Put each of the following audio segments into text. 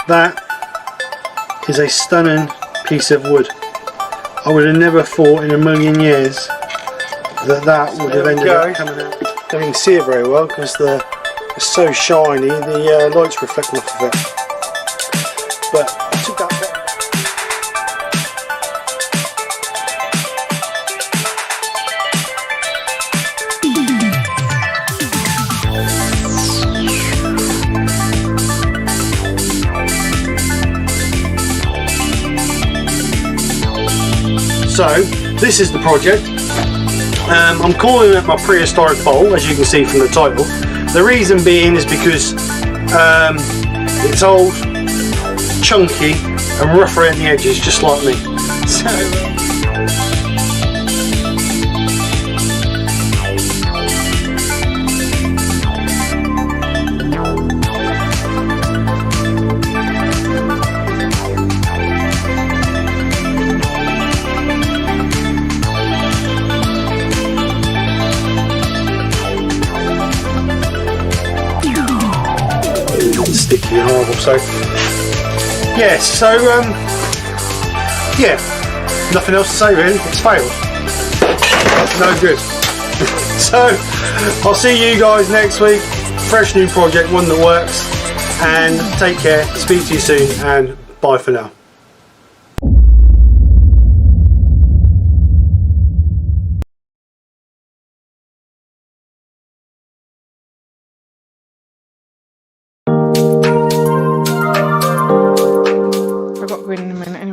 That is a stunning piece of wood. I would have never thought in a million years that that would have ended up coming out. Don't even see it very well because it's so shiny, the light's reflecting off of it. But I took that bit. So this is the project. I'm calling it my prehistoric bowl, as you can see from the title. The reason being is because it's old, chunky and rough around the edges, just like me. So, sticky and horrible. So yes, so yeah, nothing else to say really. It's failed. No good. So I'll see you guys next week. Fresh new project, one that works. And take care. Speak to you soon, and bye for now.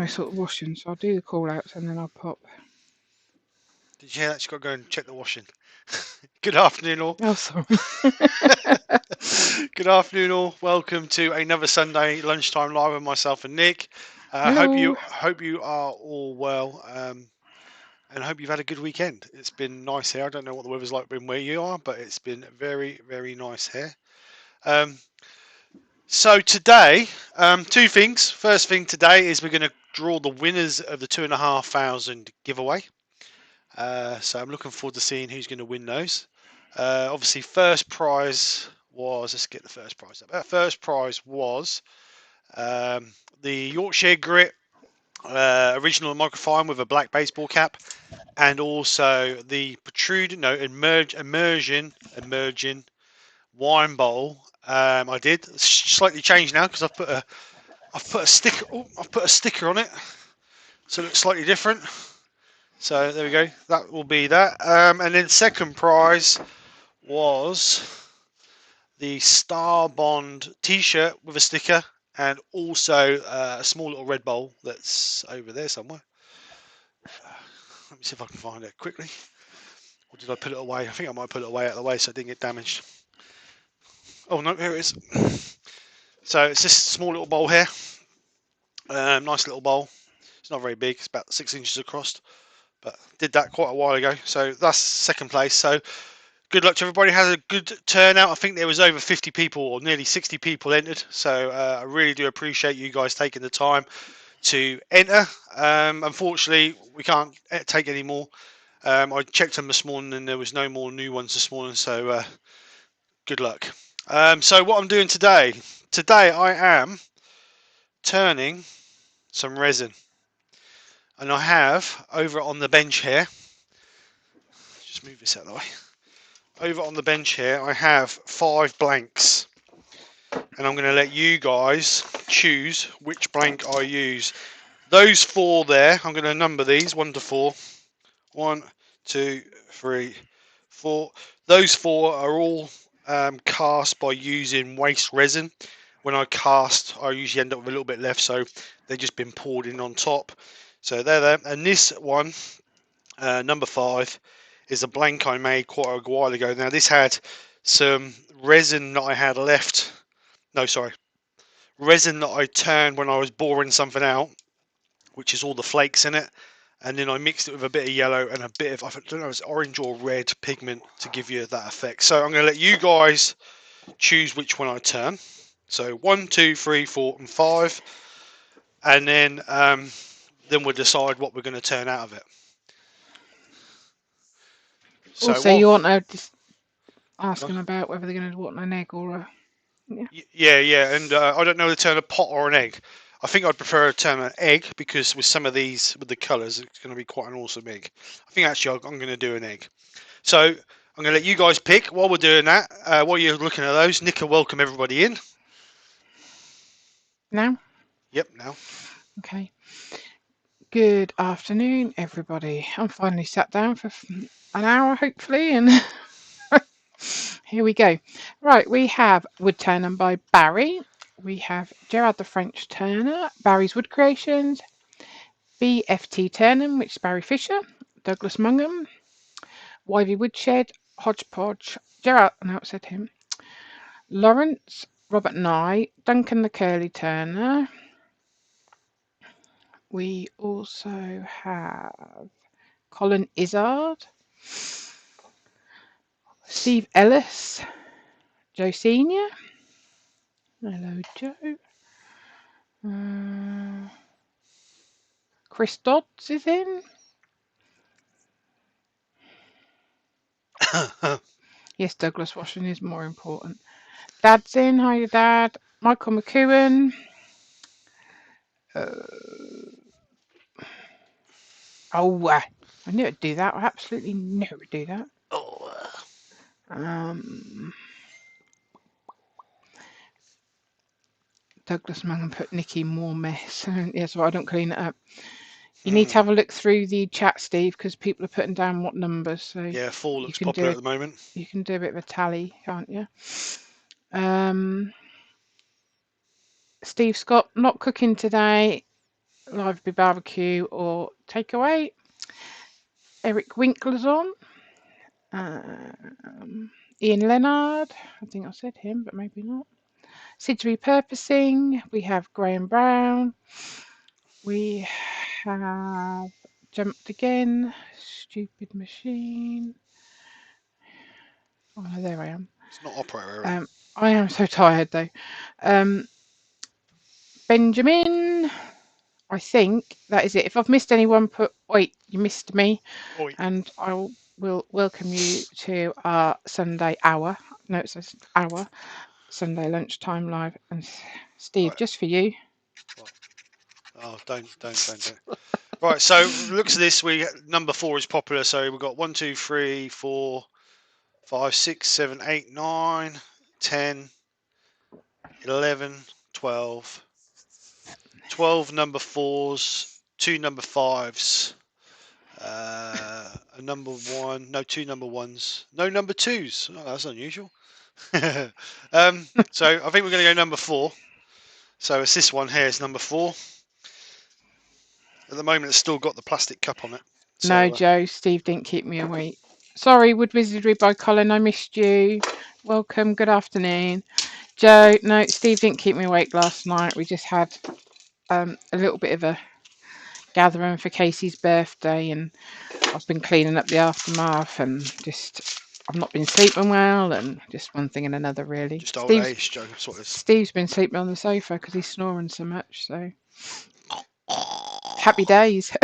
Sort of washing, so I'll do the call outs and then I'll pop. Did you hear that? You've got to go and check the washing. Good afternoon all. Oh, sorry. Good afternoon all. Welcome to another Sunday lunchtime live with myself and Nick. Hope you are all well, and hope you've had a good weekend. It's been nice here. I don't know what the weather's like where you are, but it's been very, very nice here. So today, two things. First thing today is we're going to draw the winners of the 2,500 giveaway. So I'm looking forward to seeing who's going to win those. Obviously, first prize was, let's get the first prize up. First prize was the Yorkshire Grit original microfiber with a black baseball cap, and also the immersion wine bowl. I did slightly change now because I've put a sticker. Oh, I've put a sticker on it, so it looks slightly different. So there we go. That will be that. And then second prize was the StarBond T-shirt with a sticker, and also a small little red bowl that's over there somewhere. Let me see if I can find it quickly. Or did I put it away? I think I might put it away out of the way so it didn't get damaged. Oh no, here it is. So it's this small little bowl here. Nice little bowl. It's not very big. It's about 6 inches across. But did that quite a while ago. So that's second place. So good luck to everybody. Has a good turnout. I think there was over 50 people, or nearly 60 people entered. So I really do appreciate you guys taking the time to enter. Unfortunately, we can't take any more. I checked them this morning and there was no more new ones this morning. So good luck. So what I'm doing today I am turning some resin, and I have over on the bench here, just move this out of the way, over on the bench here I have 5 blanks, and I'm going to let you guys choose which blank I use. Those 4 there, I'm going to number these 1 to 4. 1, 2, 3, 4. Those 4 are all cast by using waste resin. When I cast, I usually end up with a little bit left, so they've just been poured in on top. So they're there. And this one, number 5, is a blank I made quite a while ago. Now this had some resin that I had left. No, sorry. Resin that I turned when I was boring something out, which is all the flakes in it. And then I mixed it with a bit of yellow and a bit of, I don't know, it's orange or red pigment to give you that effect. So I'm going to let you guys choose which one I turn. So 1, 2, 3, 4, and 5. And then we'll decide what we're going to turn out of it. So Also, what? you want to just ask them about whether they're going to want an egg or a. Yeah. And I don't know whether to turn a pot or an egg. I think I'd prefer to turn an egg because with some of these, with the colours, it's going to be quite an awesome egg. I think actually I'm going to do an egg. So I'm going to let you guys pick. While we're doing that, while you're looking at those, Nick will welcome everybody in. Now? Yep, now. Okay. Good afternoon, everybody. I'm finally sat down for an hour, hopefully, and here we go. Right, we have Wood Turnham by Barry. We have Gerard the French Turner, Barry's Wood Creations, BFT Turnham, which is Barry Fisher, Douglas Mungham, Wivey Woodshed, Hodgepodge, Gerard, no, it said him, Lawrence, Robert Nye, Duncan the Curly Turner. We also have Colin Izzard, Steve Ellis, Joe Senior. Hello, Joe. Chris Dodds is in. Yes, Douglas washing is more important. Dad's in. Hi, Dad. Michael McEwen. I knew it'd do that. I absolutely knew it would do that. Douglas Mangan put Nikki more mess. Yes, well, I don't clean it up. You need to have a look through the chat, Steve, because people are putting down what numbers. So yeah, 4 you looks can popular do at the moment. You can do a bit of a tally, can't you? Steve Scott, not cooking today. Live be barbecue or takeaway. Eric Winkler's on. Ian Leonard, I think I said him, but maybe not. Sid's Repurposing. We have Graham Brown. We have Jumped Again. Stupid Machine. Oh no, there I am. It's not operator. I am so tired though. Benjamin. I think that is it. If I've missed anyone, wait, you missed me. Oi. And I will welcome you to our Sunday hour. No, it says hour. Sunday lunchtime live. And Steve, Right. just for you. Oh, don't. Right, so looks at this. Number 4 is popular. So we've got 1, 2, 3, 4, 5, 6, 7, 8, 9, 10, 11, 12. 12 number 4s, 2 number 5s, a number 1, no 2 number 1s, no number 2s. Oh, that's unusual. So I think we're going to go number 4. So it's this one here is number 4. At the moment, it's still got the plastic cup on it. So, No, Joe, Steve didn't keep me awake. Sorry, Wood Wizardry by Colin, I missed you. Welcome, good afternoon. Joe, no, Steve didn't keep me awake last night. We just had a little bit of a gathering for Casey's birthday, and I've been cleaning up the aftermath, and just I've not been sleeping well, and just one thing and another, really. just old age, Joe. That's what it is. Steve's been sleeping on the sofa because he's snoring so much. So happy days.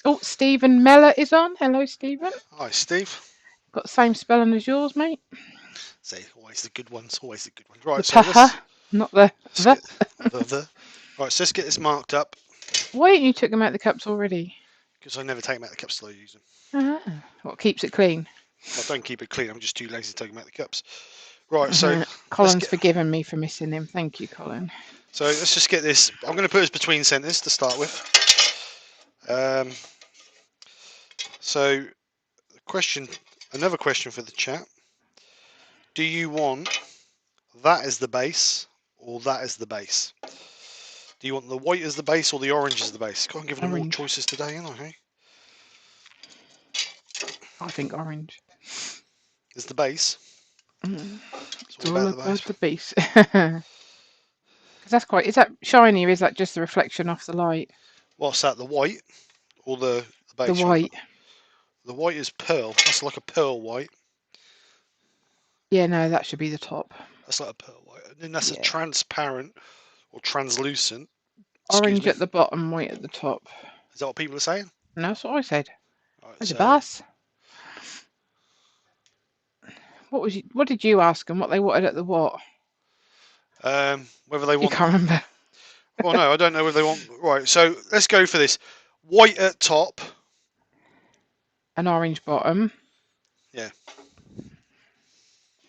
Oh, Stephen Mellor is on. Hello, Stephen. Hi, Steve. Got the same spelling as yours, mate. See, always the good ones. Always the good ones. Right, The so paha, not the the. Right, so let's get this marked up. Why didn't you took them out the cups already? Because I never take them out the cups till I use them. Ah, what keeps it clean? I don't keep it clean. I'm just too lazy to take them out the cups. Right, so let's Colin's get. forgiven me for missing him. Thank you, Colin. So let's just get this. I'm going to put this between centres to start with. Um, so, question, another question for the chat. Do you want that as the base or that as the base? Do you want the white as the base or the orange as the base? God, I'm giving them all Orange. choices today, aren't I? Hey? I think orange. Is the base? It's It's all all about the base. about the base. Because that's quite. Is that shiny or is that just the reflection off the light? What's that? The white or the The base? white. The white is pearl. That's like a pearl white. Yeah, no, that should be the top. That's like a pearl white. And then that's a Yeah. transparent or translucent. Excuse Orange me. at the bottom, white at the top. Is that what people are saying? No, that's what I said. Right, As a so bus. What did you ask them? What they wanted at the what? whether they You want. can't remember. Well, no, I don't know whether they want. Right, so let's go for this. White at top. An orange bottom. Yeah.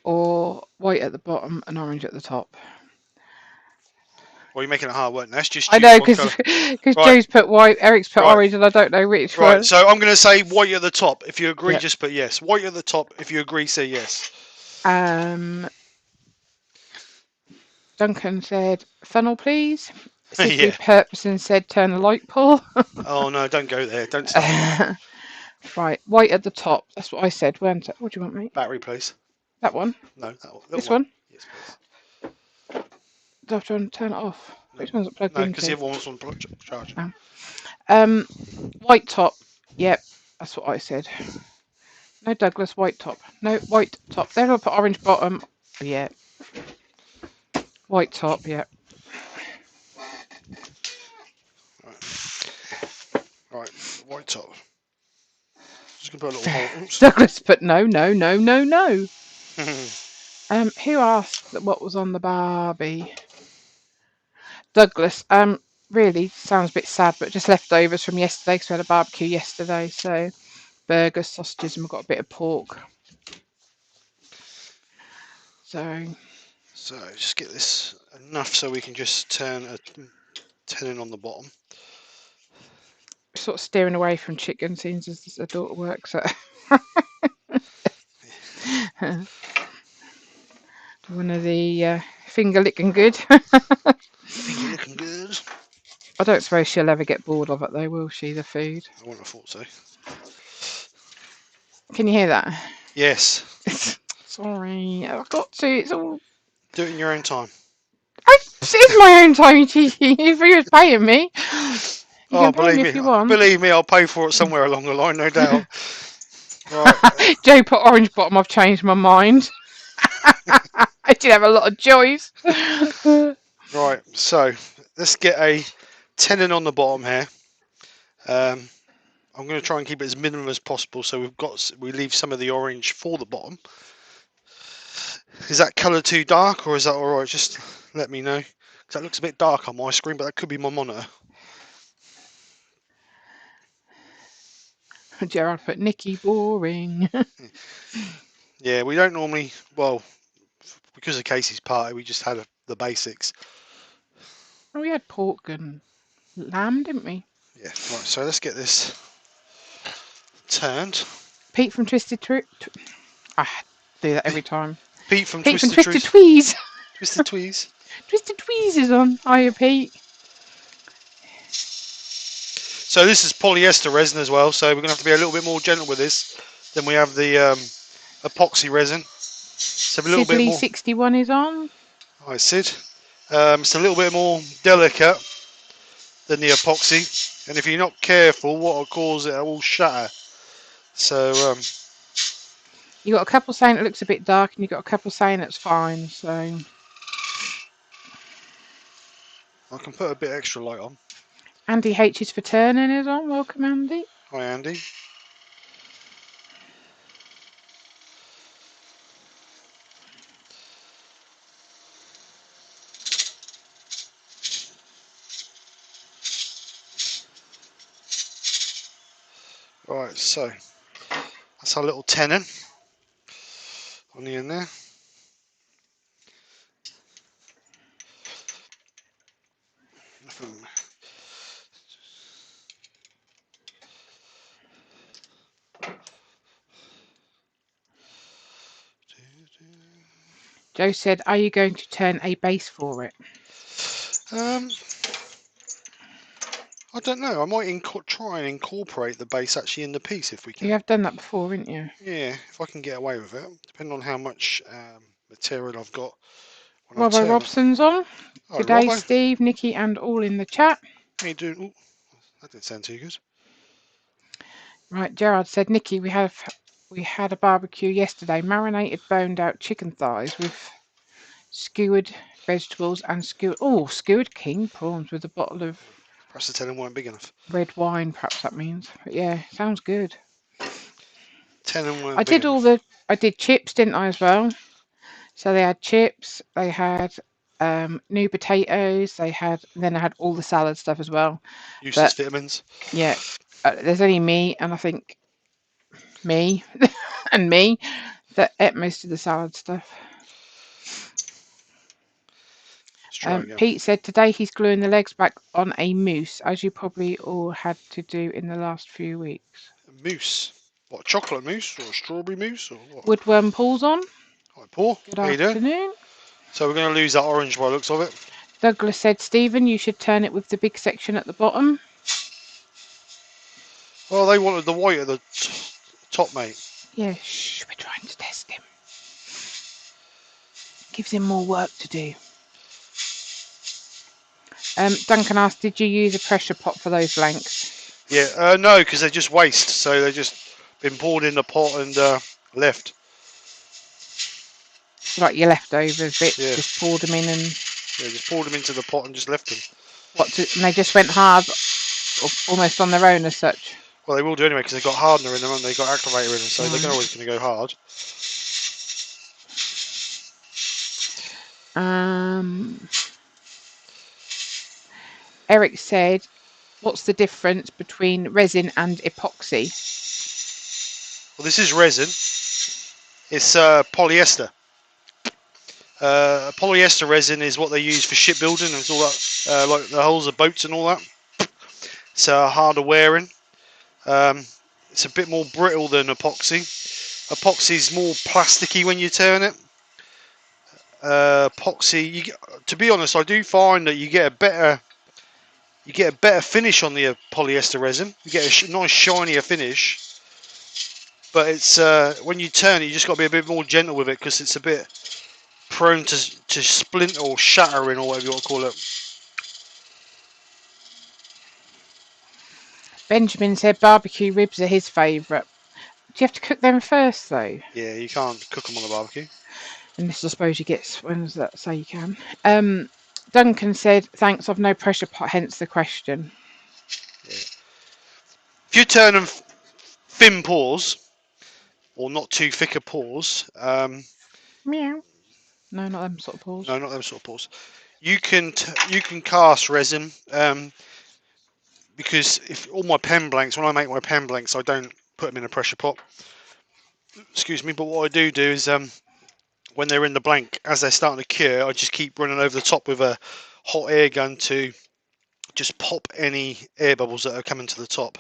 Or white at the bottom and orange at the top. Well, you're making it hard work. Let's just I choose know one because colour. Right, Joe's put white, Eric's put right, orange, and I don't know which right. one. So I'm going to say white at the top. If you agree, Yep. just put yes. White at the top. If you agree, say yes. Duncan said funnel, please. Sisley Yeah. Purposen said turn the light pull. Oh no, don't go there. Don't start there. Right, white at the top. That's what I said, weren't it? What do you want, mate? Battery, please. That one? No, that one. Little This one. one? Yes, please. Do I have to turn it off? No, Which one's it plugged no, because the into? other one was on charge. Oh. Um, white top. Yep, that's what I said. No Douglas, white top. No, white top. There I'll put orange bottom. Yeah. White top, yeah. Right, white top. Just gonna put a little hole. Oops. Douglas put no, no, no, no, no. Who asked what was on the Barbie? Douglas. Really sounds a bit sad, but just leftovers from yesterday because we had a barbecue yesterday. So burgers, sausages, and we've got a bit of pork. So Just get this enough so we can just turn a tenon on the bottom. sort of steering away from chicken since the daughter works at one of the finger licking good. Finger looking good. I don't suppose she'll ever get bored of it though, will she? The food. I wouldn't have thought so. Can you hear that? Yes. Sorry, I've got to. It's all. Do it in your own time. It's my own time, cheeky. If you was paying me, you can pay me if you want. Believe me, I'll pay for it somewhere along the line, no doubt. Right. Joe put orange bottom. I've changed my mind. I did have a lot of choice. Right. So let's get a tenon on the bottom here. I'm going to try and keep it as minimum as possible, so we leave some of the orange for the bottom. Is that colour too dark, or is that all right? Just let me know. 'Cause that looks a bit dark on my screen, but that could be my monitor. Gerard put Nikki boring. Yeah, we don't normally. Well, because of Casey's party, we just had the basics. Oh, we had pork and lamb, didn't we? Yeah. Right. So let's get this turned. Pete from Twisted I do that every time. Pete from Pete from Twisted Twisted Tweez. Twisted Tweez. Twisted Tweez is on. Hiya, Pete. So this is polyester resin as well, so we're going to have to be a little bit more gentle with this than we have the epoxy resin. So a little bit Sizzly more. 61 is on. Hi, Sid. It's a little bit more delicate than the epoxy, and if you're not careful, what will cause it will shatter. So You got a couple saying it looks a bit dark, and you got a couple saying it's fine. So I can put a bit extra light on. Andy H is for turning is on. Welcome, Andy. Hi, Andy. Right, so that's our little tenon on the end there. Joe said, "Are you going to turn a base for it?" I don't know. I might try and incorporate the base actually in the piece if we You can. have done that before, haven't you? Yeah, if I can get away with it, depending on how much material I've got when I Robbo turn. Robson's on. All Good right, day, Robbo. Steve, Nikki, and all in the chat. How you doing? Ooh, that didn't sound too good. Right, Gerard said, "Nikki, we had a barbecue yesterday. Marinated, boned out chicken thighs with skewered vegetables and skewered king prawns with a bottle of Perhaps the tenant weren't big enough. red wine. Perhaps that means. But yeah, sounds good. Tenant I weren't big did enough. I did chips, didn't I, as well? So they had chips. They had new potatoes. Then I had all the salad stuff as well. Useless But vitamins. yeah, there's only me, and I think me and me that ate most of the salad stuff. Let's try again. Pete said today he's gluing the legs back on a mousse, as you probably all had to do in the last few weeks. Mousse. What, chocolate mousse or strawberry mousse or what? Woodworm Paul's on. Hi, Paul. Good How you doing? afternoon. So we're going to lose that orange by the looks of it. Douglas said, "Stephen, you should turn it with the big section at the bottom." Well, they wanted the white at the top, mate. Yeah, shh, we're trying to test him. Gives him more work to do. Duncan asked, "Did you use a pressure pot for those blanks?" Yeah, no, because they're just waste. So they've just been poured in the pot and left. Like your leftovers bits, Yeah. just poured them in and Yeah, just poured them into the pot and just left them. and they just went hard, almost on their own as such. Well, they will do anyway because they've got hardener in them and they've got activator in them, so they're always going to go hard. Eric said, "What's the difference between resin and epoxy?" Well, this is resin. It's polyester. Polyester resin is what they use for shipbuilding and all that, like the hulls of boats and all that. It's harder wearing. It's a bit more brittle than epoxy. Epoxy is more plasticky when you turn it. Epoxy, to be honest, I do find that you get a better finish on the polyester resin. You get a nice shinier finish. But it's when you turn it, you just got to be a bit more gentle with it because it's a bit prone to splint or shattering or whatever you want to call it. Benjamin said barbecue ribs are his favourite. Do you have to cook them first, though? Yeah, you can't cook them on the barbecue. Unless I suppose you get, when does that say you can? Duncan said, "Thanks, I've no pressure pot, hence the question." Yeah. If you turn them thin pores, or not too thick a pores, Meow. No, not them sort of pores. no, not them sort of pores. You can cast resin because if all my pen blanks, when I make my pen blanks, I don't put them in a pressure pot. Excuse me, but what I do is when they're in the blank, as they're starting to cure, I just keep running over the top with a hot air gun to just pop any air bubbles that are coming to the top.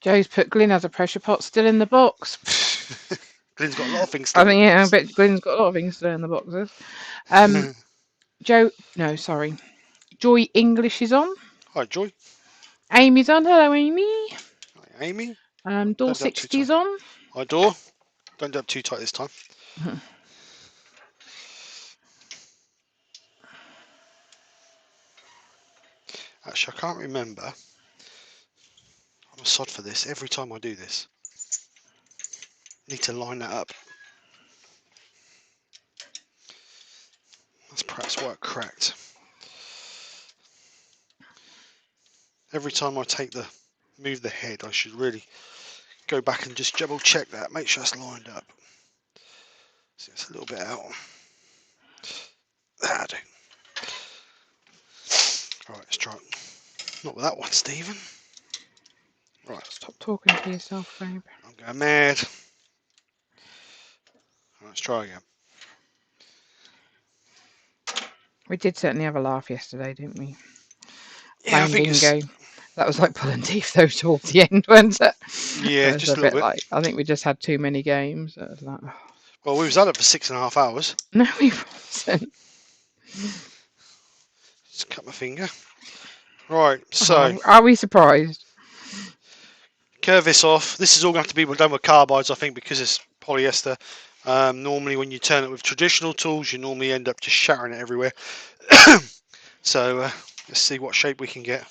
Joe's put Glyn has a pressure pot still in the box. Glyn's got a lot of things still. I bet Glyn's got a lot of things still in the boxes. Joy English is on. Hi, Joy. Amy's on. Hello, Amy. Hi, Amy. Door 60's on. Hi, Door. Don't do up too tight this time. Actually, I can't remember. I'm a sod for this. Every time I do this, I need to line that up. That's perhaps why it cracked. Every time I move the head, I should really go back and just double check that, make sure it's lined up. So it's a little bit out. That'll do. Alright, let's try it. Not with that one, Stephen. Right. Stop talking to yourself, babe. I'm going mad. Let's try again. We did certainly have a laugh yesterday, didn't we? Yeah, Playing bingo. That was like pulling teeth though towards the end, wasn't it? Yeah, just a little bit. Like, I think we just had too many games. It was like, oh. Well, we was at it for 6.5 hours. No, we wasn't. Just cut my finger. Right, so Oh, are we surprised? curve this off. This is all going to have to be done with carbides, I think, because it's polyester. Normally, when you turn it with traditional tools, you normally end up just shattering it everywhere. So let's see what shape we can get.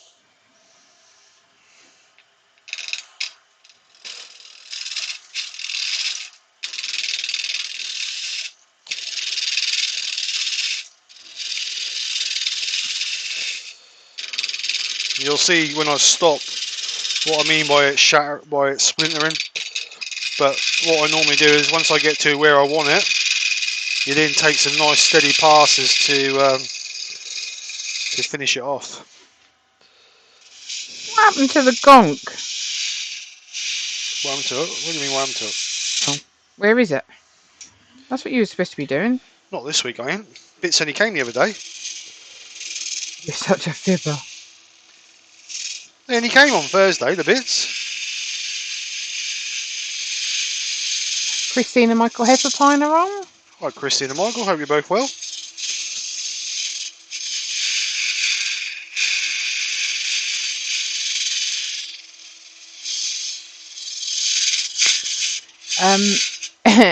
You'll see when I stop what I mean by it splintering. But what I normally do is once I get to where I want it, you then take some nice steady passes to finish it off. What happened to the gonk? What happened to it? What do you mean what happened to it? Oh, where is it? That's what you were supposed to be doing. Not this week, I ain't. Bits only came the other day. You're such a fibber. They only came on Thursday, the bits. Christine and Michael Hefferpine are on. Hi, Christine and Michael. Hope you're both well.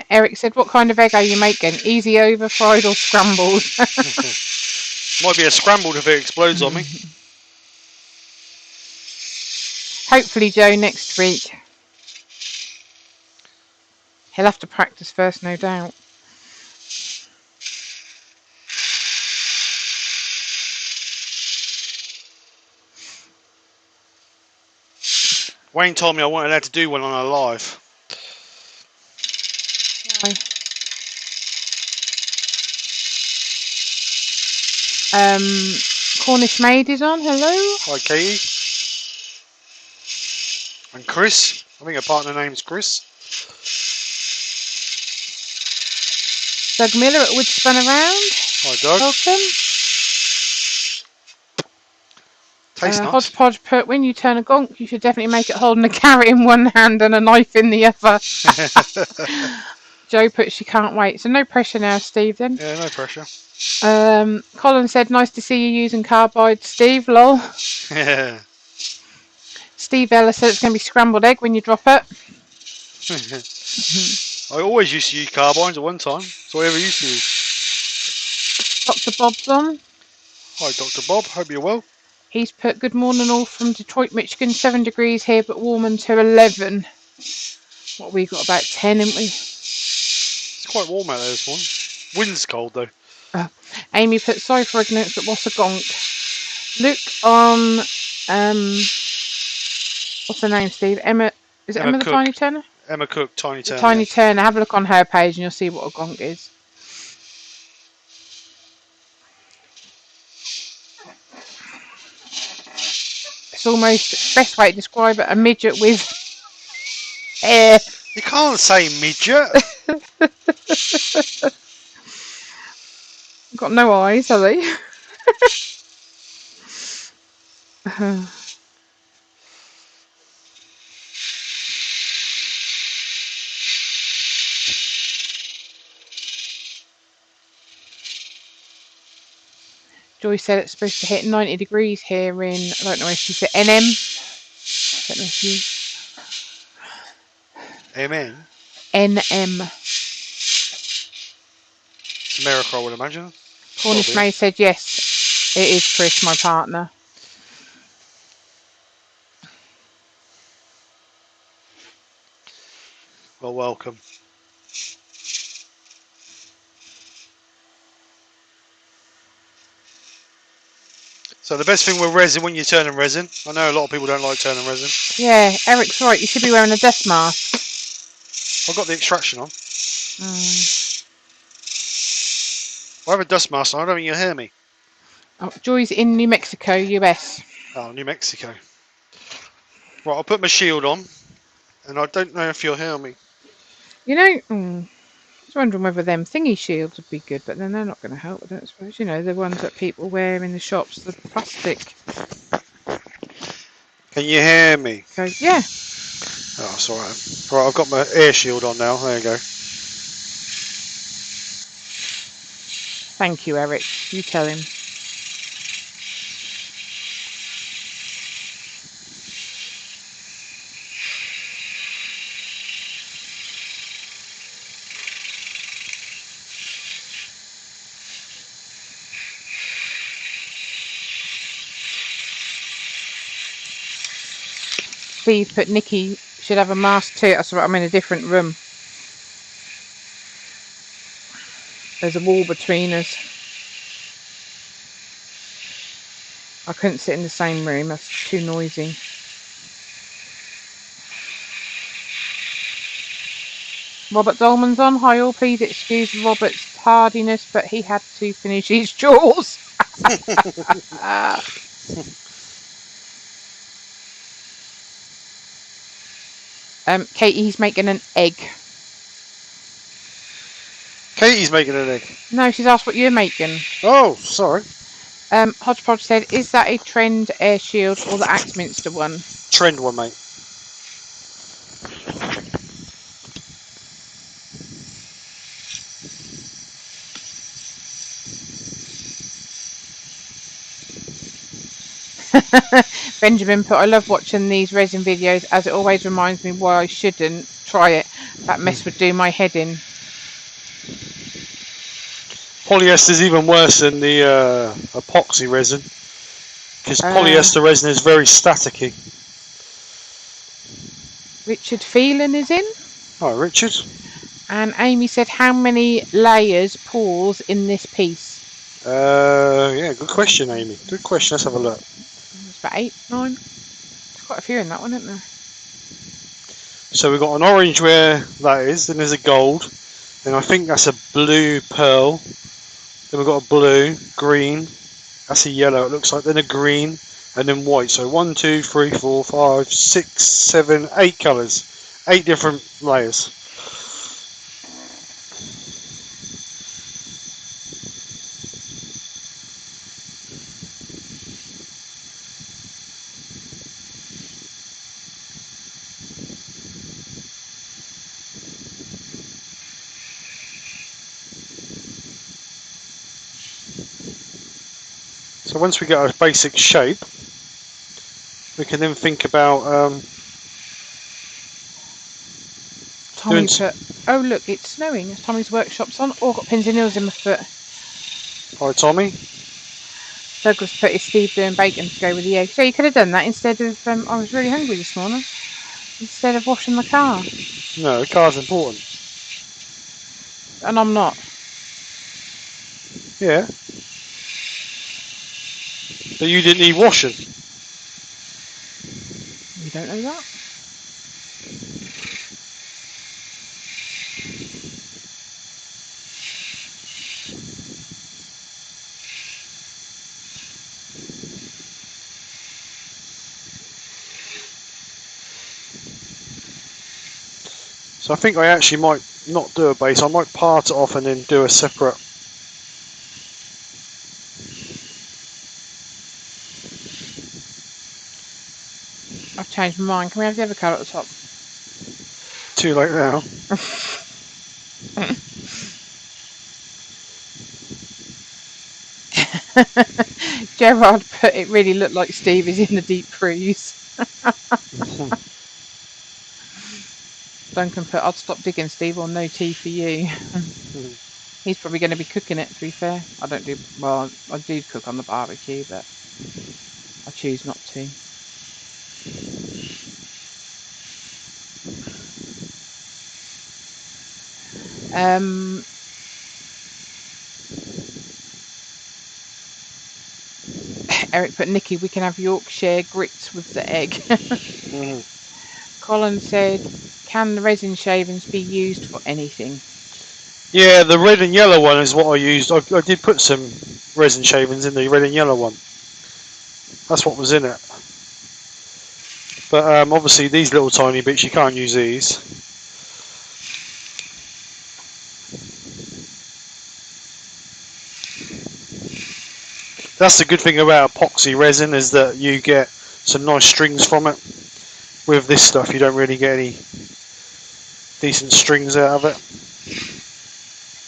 Eric said, what kind of egg are you making? Easy over, fried or scrambled? Might be a scrambled if it explodes on me. Hopefully, Joe, next week. He'll have to practice first, no doubt. Wayne told me I wasn't allowed to do one on a live. Why? Cornish Maid is on. Hello. Hi, Katie. And Chris. I think her partner name's Chris. Doug Miller at Wood Spun Around. Hi, Doug. Welcome. Tastes nice. Hodgepodge put, when you turn a gonk, you should definitely make it holding a carrot in one hand and a knife in the other. Joe put, she can't wait. So no pressure now, Steve, then. Yeah, no pressure. Colin said, nice to see you using carbide, Steve, lol. Yeah. Steve Ella said it's going to be scrambled egg when you drop it. I always used to use carbines at one time. That's all I ever used to use. Dr. Bob's on. Hi, Dr. Bob. Hope you're well. He's put, good morning all from Detroit, Michigan. 7 degrees here, but warm until 11. What, we got about 10, haven't we? It's quite warm out there this morning. Wind's cold, though. Amy put, sorry for ignorance, but what's a gonk? Look on, what's her name, Steve? Emma, is it Emma the Cook. Tiny Turner? Emma Cook, Tiny Turner. Tiny Turner. Have a look on her page and you'll see what a gonk is. It's almost, best way to describe it, a midget with hair. You can't say midget. Got no eyes, have they? Joy said it's supposed to hit 90 degrees here in, I don't know if she said NM. I don't know if you... Amen. NM. It's America, I would imagine. Cornish May said yes, it is Chris, my partner. Well, welcome. So the best thing with resin when you're turning resin, I know a lot of people don't like turning resin. Yeah, Eric's right, you should be wearing a dust mask. I've got the extraction on. I have a dust mask on, I don't think you'll hear me. Oh, Joy's in New Mexico, US. Oh, New Mexico. Right, I'll put my shield on, and I don't know if you'll hear me. You know, I was wondering whether them thingy shields would be good, but then they're not going to help, I don't suppose. You know, the ones that people wear in the shops, the plastic. Can you hear me? Go, yeah. Oh, it's alright. Right, I've got my air shield on now. There you go. Thank you, Eric. You tell him. Steve put Nikki should have a mask too. That's right, I'm in a different room. There's a wall between us. I couldn't sit in the same room, that's too noisy. Robert Dolman's on. Hi all, please excuse Robert's tardiness, but he had to finish his chores. Katie's making an egg. Katie's making an egg. No, she's asked what you're making. Oh, sorry. Hodgepodge said, is that a Trend air shield or the Axminster one? Trend one, mate. Benjamin put, I love watching these resin videos as it always reminds me why I shouldn't try it. That mess would do my head in. Polyester is even worse than the epoxy resin, because polyester resin is very staticky. Richard Phelan is in. Hi, Richard. And Amy said, how many layers pores in this piece? Yeah, good question, Amy. Good question. Let's have a look. It's about 8, 9. There's quite a few in that one, isn't there? So we've got an orange where that is, then there's a gold, then I think that's a blue pearl, then we've got a blue, green, that's a yellow it looks like, then a green, and then white. So 1, 2, 3, 4, 5, 6, 7, 8 colours, 8 different layers. So once we get our basic shape, we can then think about Tommy put, oh look, it's snowing. Tommy's workshop's on. Oh, got pins and needles in my foot. Hi, Tommy. Douglas put, is Steve doing bacon to go with the egg? So you could have done that instead of, I was really hungry this morning, instead of washing the car. No, the car's important. And I'm not. Yeah. But you didn't need washing. You don't know that? So I think I actually might not do a base. I might part it off and then do a separate. I've changed my mind. Can we have the other colour at the top? Too late now. Gerard put, it really looked like Steve is in the deep freeze. Duncan put, I'd stop digging, Steve, or no tea for you. He's probably going to be cooking it, to be fair. I don't do, well, I do cook on the barbecue, but I choose not to. Eric put, Nikki, we can have Yorkshire grits with the egg. Colin said, can the resin shavings be used for anything? Yeah, the red and yellow one is what I used. I did put some resin shavings in the red and yellow one. That's what was in it. But obviously these little tiny bits, you can't use these. That's the good thing about epoxy resin, is that you get some nice strings from it. With this stuff, you don't really get any decent strings out of it.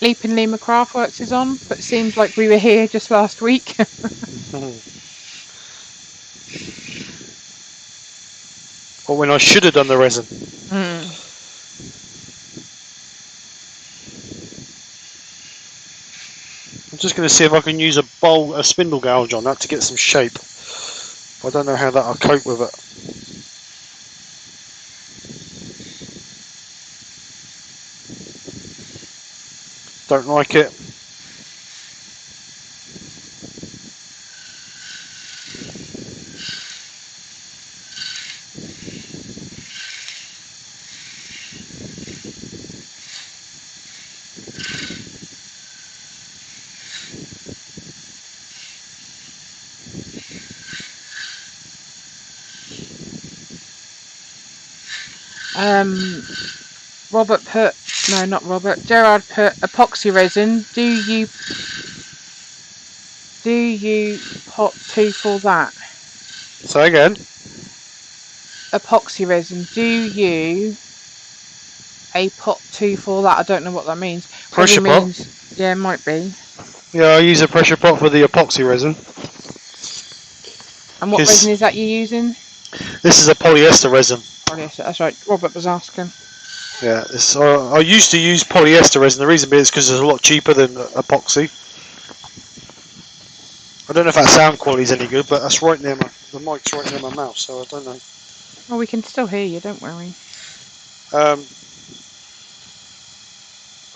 Leap and Lima Craftworks is on, but it seems like we were here just last week. Or when I should have done the resin. Hmm. I'm just going to see if I can use a spindle gouge on that to get some shape. I don't know how that'll cope with it. Don't like it. Robert put, no, not Robert. Gerard put epoxy resin. Do you pot 2 for that? So again, Epoxy resin. Do you a pot 2 for that? I don't know what that means. Whether pressure it pot. means, yeah, it might be. Yeah, I use a pressure pot for the epoxy resin. And what resin is that you're using? This is a polyester resin. Polyester. That's right. Robert was asking. Yeah, I used to use polyester resin. The reason being is because it's a lot cheaper than epoxy. I don't know if that sound quality is any good, but that's right near the mic's right near my mouth, so I don't know. Oh, we can still hear you. Don't worry. But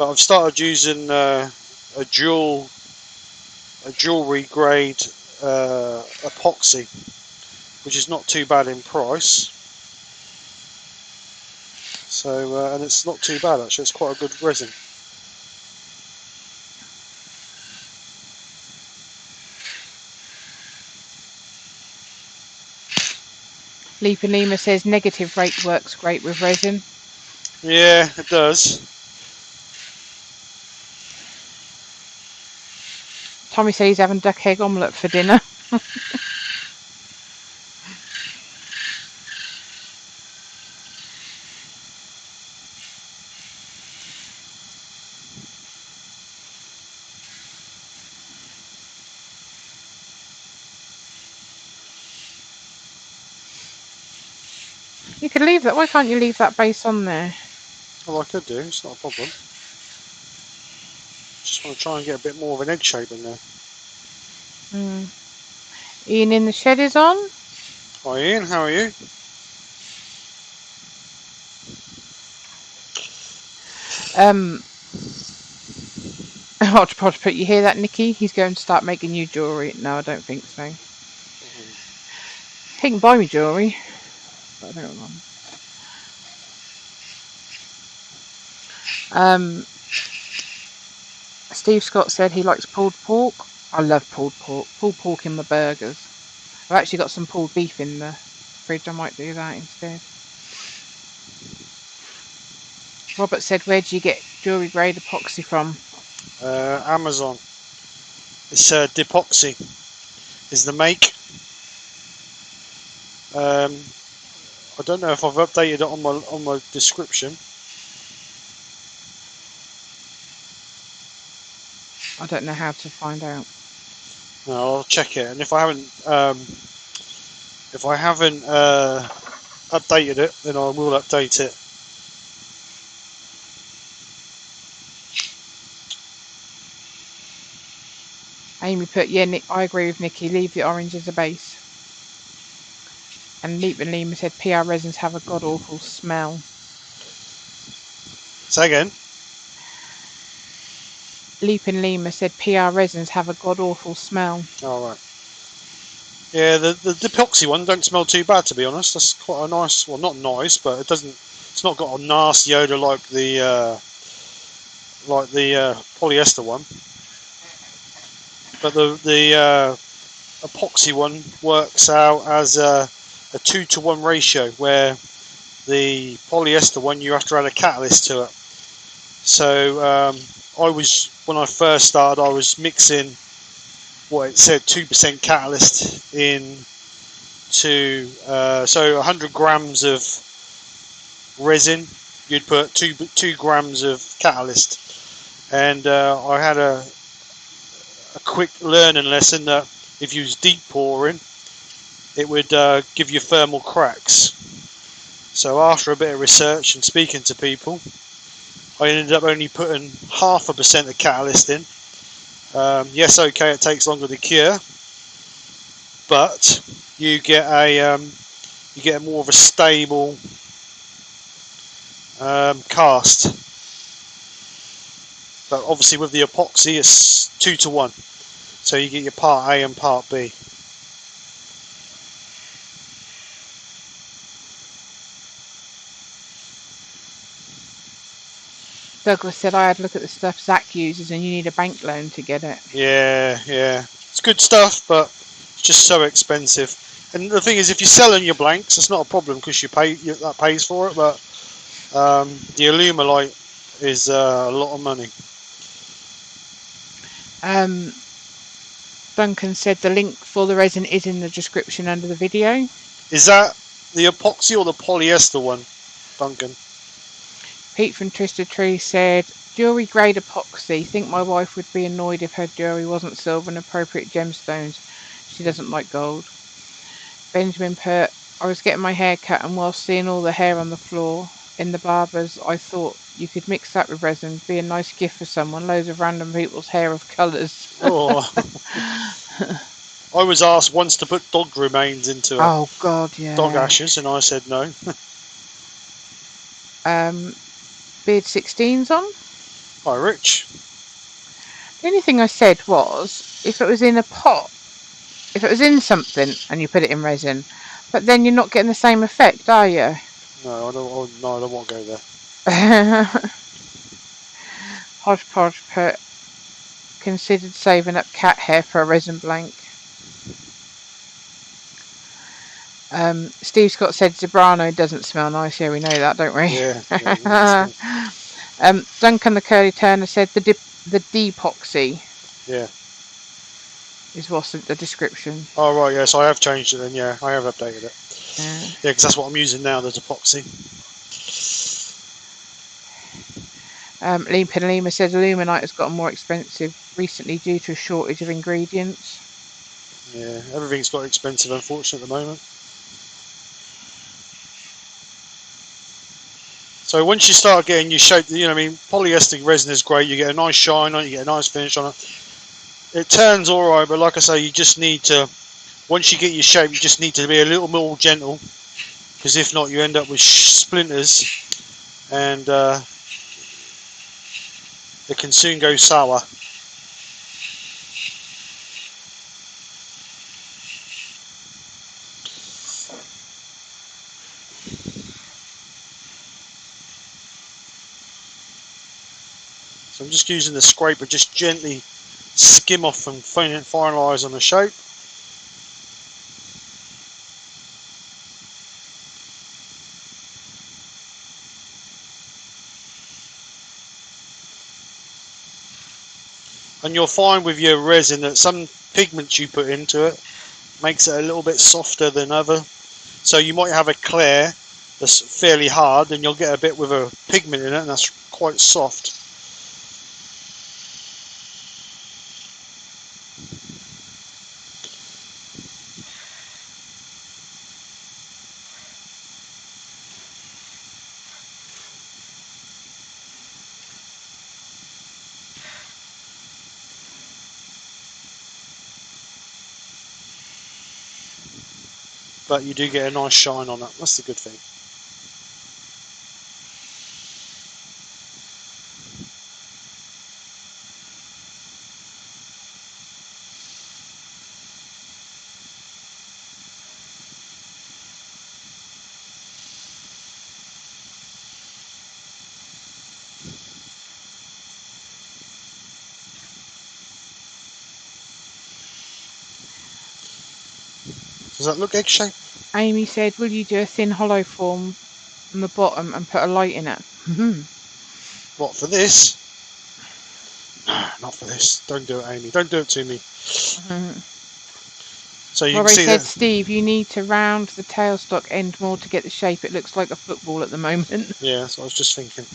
I've started using a jewellery grade epoxy, which is not too bad in price. So and it's not too bad actually. It's quite a good resin. Leap and Lima says negative rate works great with resin. Yeah, it does. Tommy says he's having duck egg omelette for dinner. You could leave that. Why can't you leave that base on there? Well, I could do. It's not a problem. Just want to try and get a bit more of an egg shape in there. Ian in the shed is on. Hi Ian, how are you? Hodgepodge put, you hear that, Nikki? He's going to start making new jewellery. No, I don't think so. He can buy me jewellery, but I don't want. Steve Scott said he likes pulled pork. I love pulled pork. Pulled pork in my burgers. I've actually got some pulled beef in the fridge. I might do that instead. Robert said, where do you get jewellery grade epoxy from? Amazon. It's Dipoxy is the make. I don't know if I've updated it on my description. I don't know how to find out. No, I'll check it, and if I haven't updated it, then I will update it. Amy put, yeah, Nick, I agree with Nikki. Leave the orange as a base. And Leap and Lima said PR resins have a god awful smell. Say again. Leap and Lima said PR resins have a god awful smell. All right. Yeah, the epoxy one don't smell too bad, to be honest. That's quite a nice. Well, not nice, but it doesn't. It's not got a nasty odor like the polyester one. But the epoxy one works out as a 2-to-1 ratio, where the polyester one you have to add a catalyst to it. So when I first started, I was mixing what it said 2% catalyst in to so 100 grams of resin, you'd put 2 grams of catalyst, and I had a quick learning lesson that if you was deep pouring, it would give you thermal cracks. So after a bit of research and speaking to people, I ended up only putting 0.5% of catalyst in. Yes, okay, it takes longer to cure, but you get a more of a stable cast. But obviously with the epoxy, it's 2 to 1, so you get your part A and part B. Douglas said I had a look at the stuff Zach uses and you need a bank loan to get it. Yeah, it's good stuff, but it's just so expensive. And the thing is, if you're selling your blanks, it's not a problem because that pays for it. But the Alumilite is a lot of money. Duncan said the link for the resin is in the description under the video. Is that the epoxy or the polyester one, Duncan? Pete from Twisted Tree said, jewellery grade epoxy. Think my wife would be annoyed if her jewellery wasn't silver and appropriate gemstones. She doesn't like gold. Benjamin put, I was getting my hair cut and while seeing all the hair on the floor in the barber's, I thought you could mix that with resin. Be a nice gift for someone. Loads of random people's hair of colours. Oh, I was asked once to put dog remains into it. Oh, God, yeah. Dog ashes, and I said no. Beard 16's on. Hi, Rich. The only thing I said was, if it was in a pot, if it was in something and you put it in resin, but then you're not getting the same effect, are you? No, I don't want to go there. Hodgepodge put, considered saving up cat hair for a resin blank. Steve Scott said Zebrano doesn't smell nice. Yeah, we know that, don't we? Yeah. Duncan the Curly Turner said the depoxy. Yeah. Is what's the description. Oh, right, yes, I have changed it then, yeah. I have updated it. Yeah, because that's what I'm using now, the epoxy. Lee Lima says aluminite has gotten more expensive recently due to a shortage of ingredients. Yeah, everything's got expensive, unfortunately, at the moment. So once you start getting your shape, polyester resin is great. You get a nice shine on it, you get a nice finish on it. It turns all right, but like I say, you just need to, once you get your shape, you just need to be a little more gentle, because if not, you end up with splinters, and it can soon go sour. So I'm just using the scraper, just gently skim off and finalise on the shape. And you'll find with your resin that some pigments you put into it makes it a little bit softer than other. So you might have a clear that's fairly hard, and you'll get a bit with a pigment in it, and that's quite soft. But you do get a nice shine on it. That's the good thing. Does that look egg-shaped? Amy said, will you do a thin hollow form on the bottom and put a light in it? What, for this? No, not for this. Don't do it, Amy. Don't do it to me. So you Rory can see said, that. Steve, you need to round the tailstock end more to get the shape. It looks like a football at the moment. Yeah, that's what I was just thinking.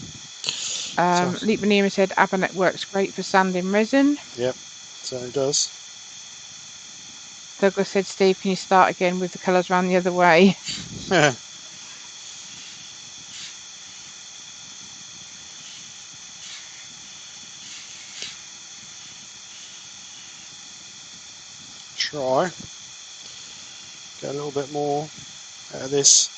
So, Leap Manema said Abanet works great for sanding resin. yep, certainly does. Douglas said, Steve, can you start again with the colours round the other way? Try. Get a little bit more out of this.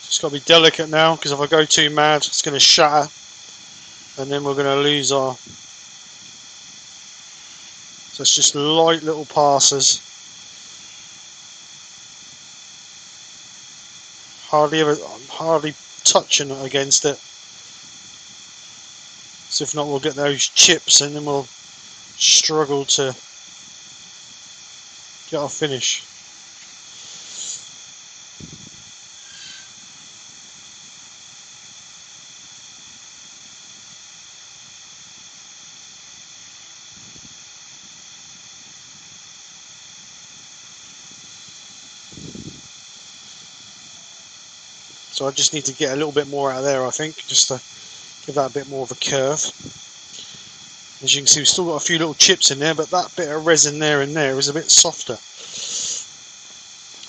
Just got to be delicate now, because if I go too mad, it's going to shatter, and then we're going to lose our. So it's just light little passes. Hardly touching it against it. So if not, we'll get those chips, and then we'll struggle to get our finish. So I just need to get a little bit more out of there, I think, just to give that a bit more of a curve. As you can see, we've still got a few little chips in there, but that bit of resin there and there is a bit softer.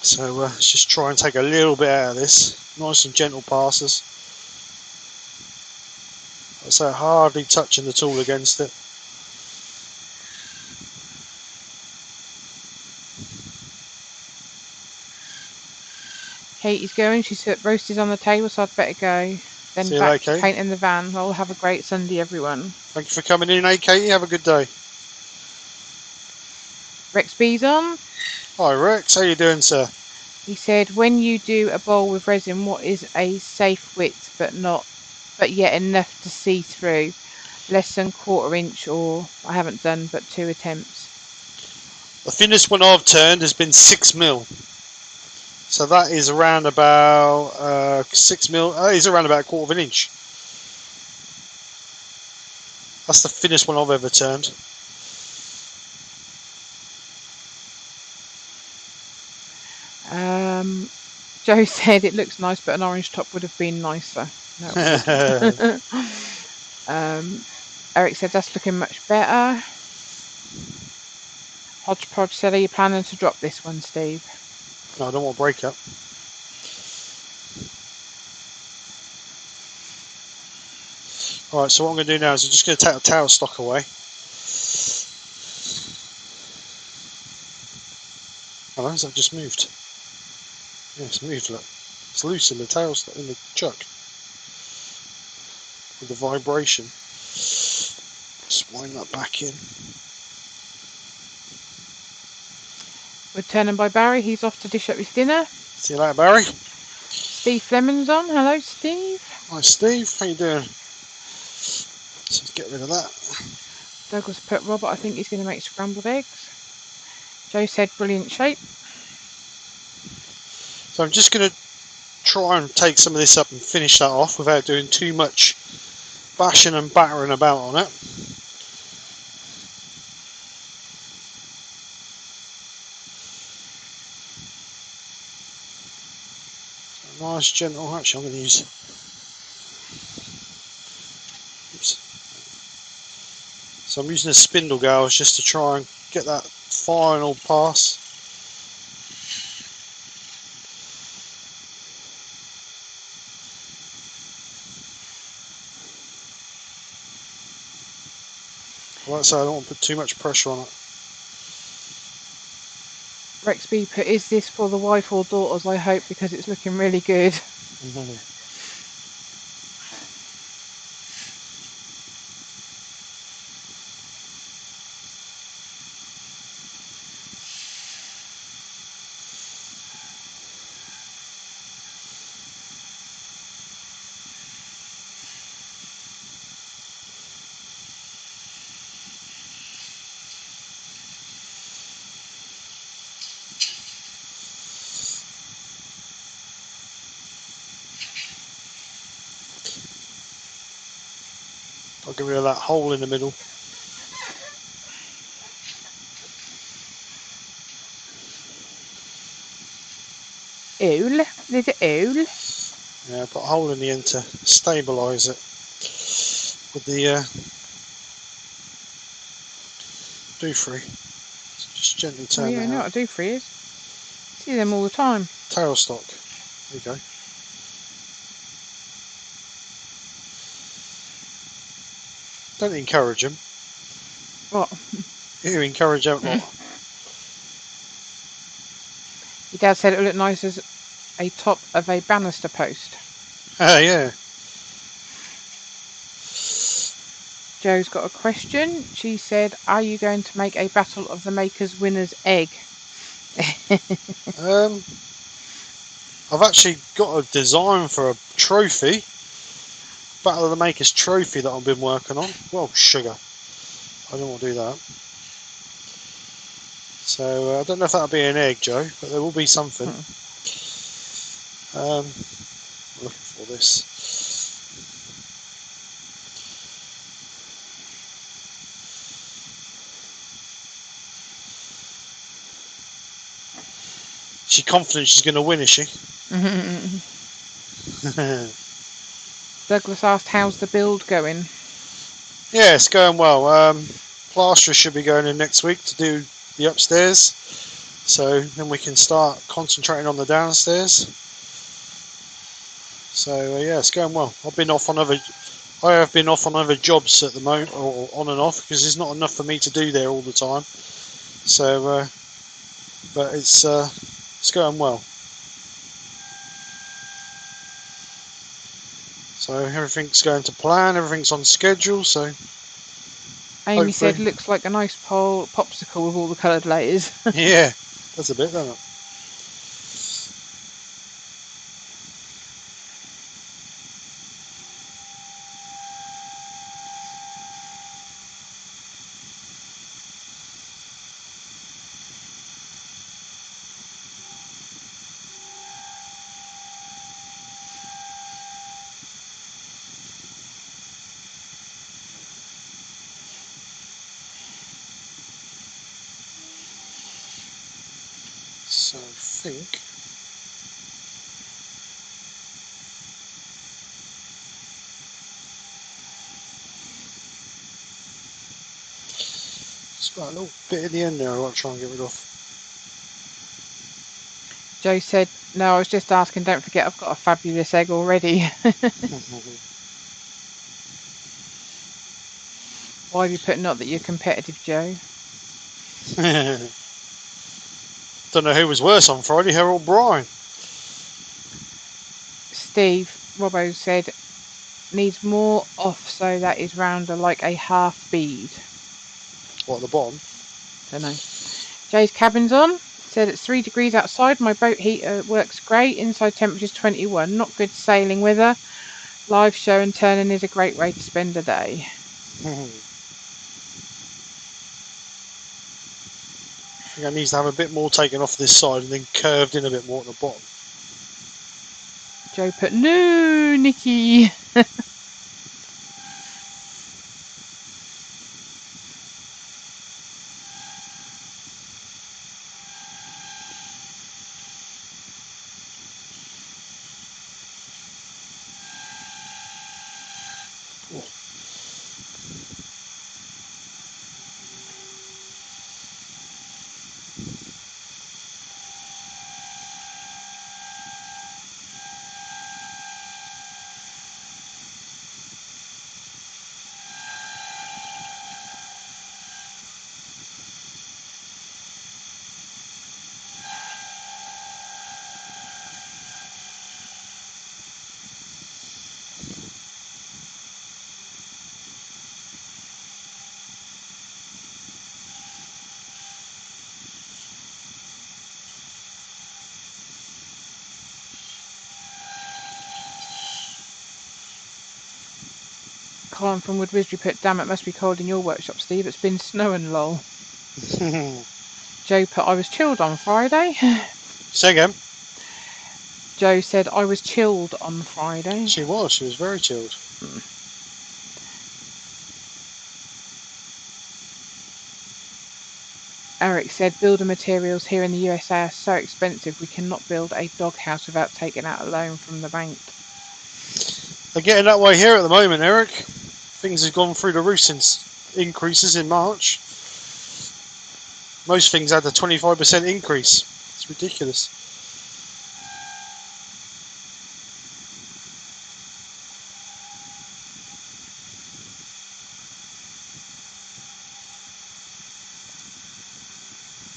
So let's just try and take a little bit out of this. Nice and gentle passes. So hardly touching the tool against it. Katie's going. She said roast is on the table, so I'd better go. Then See you back later, to Kate. paint in the van. I'll have a great Sunday, everyone. Thank you for coming in, Katie. Have a good day. Rex B's on. Hi, Rex. How you doing, sir? He said, when you do a bowl with resin, what is a safe width, but yet enough to see through? Less than 1/4 inch, or I haven't done but 2 attempts. The thinnest one I've turned has been 6mm. So that is around about 6mm. Is around about 1/4 inch. That's the thinnest one I've ever turned. Joe said it looks nice, but an orange top would have been nicer. No, it would. Eric said that's looking much better. Hodgepodge said, are you planning to drop this one, Steve? No, I don't want to break up. Alright, so what I'm going to do now is I'm just going to take the tail stock away. Oh, has that just moved? Yeah, it's moved, look. It's loose in the tail stock, in the chuck. With the vibration. Just wind that back in. We're turning by Barry. He's off to dish up his dinner. See you later, Barry. Steve Fleming's on. Hello, Steve. Hi, Steve. How you doing? So let's get rid of that. Douglas put Robert, I think he's going to make scrambled eggs. Joe said brilliant shape. So I'm just going to try and take some of this up and finish that off without doing too much bashing and battering about on it. Nice, gentle. Actually, I'm going to use. Oops. So I'm using the spindle gouge just to try and get that final pass. Like I say, I don't want to put too much pressure on it. Rex B put, is this for the wife or daughters? I hope, because it's looking really good. I'll get rid of that hole in the middle. Owl, little owl. Yeah, put a hole in the end to stabilise it with the do-free. Just gently Oh turn yeah, I that know out. what a do-free is. See them all the time. Tailstock. There you go. Don't encourage them. What? You encourage that lot. Your dad said it would look nice as a top of a banister post. Yeah. Joe's got a question. She said, "Are you going to make a Battle of the Makers winner's egg?" I've actually got a design for a trophy. Battle of the Makers trophy that I've been working on. Well, sugar. I don't want to do that. So I don't know if that'll be an egg, Joe, but there will be something. I'm looking for this. She's confident she's going to win, is she? Douglas asked, "How's the build going?" Yeah, it's going well. Plasterer should be going in next week to do the upstairs, so then we can start concentrating on the downstairs. So yeah, it's going well. I have been off on other jobs at the moment, or on and off, because there's not enough for me to do there all the time. So, but it's going well. So everything's going to plan. Everything's on schedule. So Amy hopefully, said, "Looks like a nice popsicle with all the coloured layers." yeah, that's a bit, doesn't it? So I think it's got a little bit at the end there I want to try and get rid of. Joe said, "No, I was just asking. Don't forget, I've got a fabulous egg already." Why have you put not that you're competitive, Joe? Don't know who was worse on Friday, her or Brian. Steve Robbo said, "Needs more off so that is rounder like a half bead." What, at the bottom? Don't know. Jay's cabin's on. Said it's 3 degrees outside. My boat heater works great. Inside temperature's 21. Not good sailing weather. Live show and turning is a great way to spend a day. I think I need to have a bit more taken off this side and then curved in a bit more at the bottom. Joe put, "No, Nikki." Colin from Wood Wisdry put, "Damn, it must be cold in your workshop, Steve. It's been snowing, lol." Joe put, "I was chilled on Friday." Say again. Joe said, "I was chilled on Friday." She was very chilled. Eric said, builder materials here in the USA are so expensive we cannot build a doghouse without taking out a loan from the bank. They're getting that way here at the moment, Eric. Things have gone through the roof since increases in March. Most things had a 25% increase. It's ridiculous.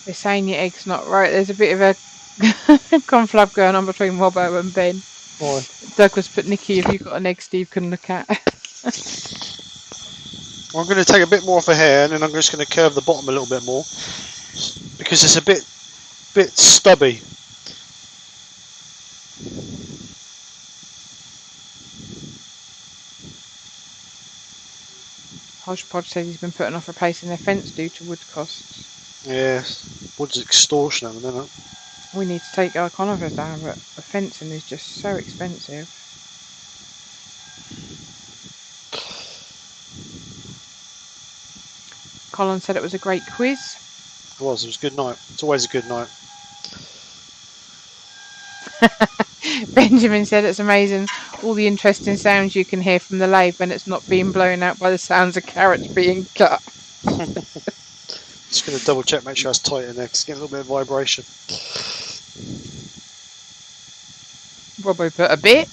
They're saying your egg's not right. There's a bit of a conflab going on between Robbo and Ben. Why? Douglas put, Nikki, have you got an egg Steve can look at? I'm going to take a bit more off a hair, and then I'm just going to curve the bottom a little bit more because it's a bit stubby. Hodgepodge says he's been putting off replacing their fence due to wood costs. Yeah, wood's extortion at the minute. We need to take our conifers down, but the fencing is just so expensive. Colin said it was a great quiz. It was a good night. It's always a good night. Benjamin said it's amazing all the interesting sounds you can hear from the lathe when it's not being blown out by the sounds of carrots being cut. Just going to double check, make sure it's tight in there, because it's getting a little bit of vibration. Robbo put a bit.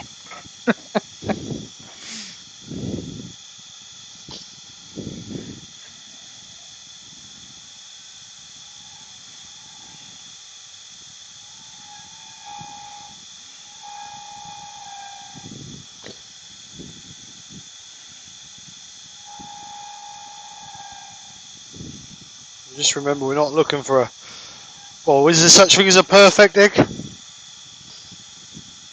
Just remember, we're not looking for a... Well, is there such thing as a perfect egg?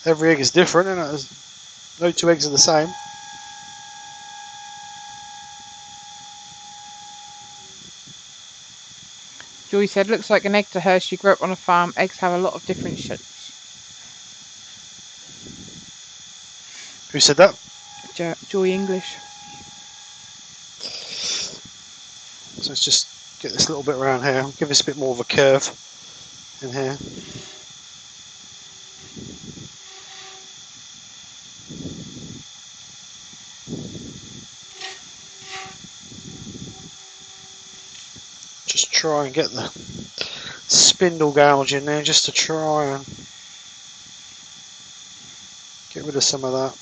Every egg is different, isn't it? No two eggs are the same. Joy said, looks like an egg to her. She grew up on a farm. Eggs have a lot of different shapes. Who said that? Joy English. So let's just get this little bit around here. Give this a bit more of a curve in here. Just try and get the spindle gouge in there, just to try and get rid of some of that.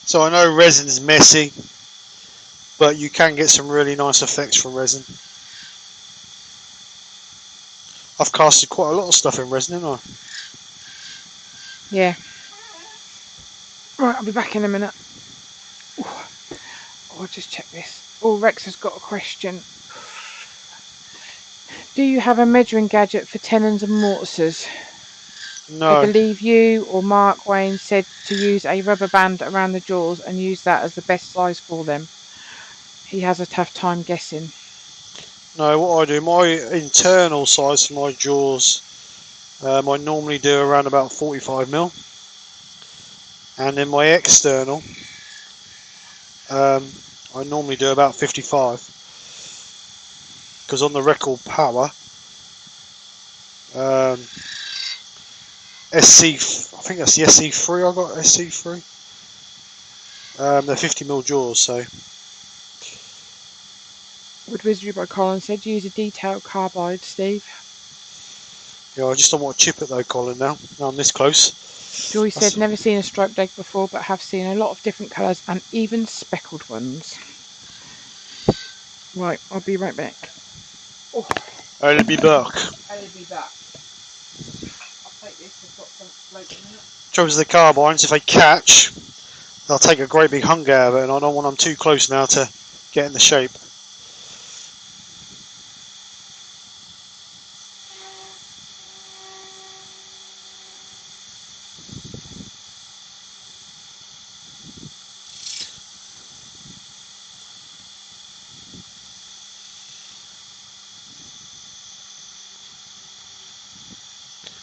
So I know resin is messy, but you can get some really nice effects from resin. I've casted quite a lot of stuff in resin, haven't I? Yeah. Right, I'll be back in a minute. I'll just check this. Oh, Rex has got a question. Do you have a measuring gadget for tenons and mortises? No. I believe you or Mark Wayne said to use a rubber band around the jaws and use that as the best size for them. He has a tough time guessing. No, what I do, my internal size for my jaws, I normally do around about 45mm. And then my external, I normally do about 55. Because on the record power, SC, I think that's the SC3 I got, SC3. They're 50mm jaws, so. Wood Wizardry by Colin said use a detailed carbide, Steve. Yeah, I just don't want to chip it though, Colin, now I'm this close. Joy said never seen a striped egg before, but have seen a lot of different colours and even speckled ones. Right, I'll be right back. I'll be back. I'll be back. I'll take this. I've got Trouble with the carbines, if they catch, they'll take a great big hunk out of it, and I don't want them too close now to get in the shape.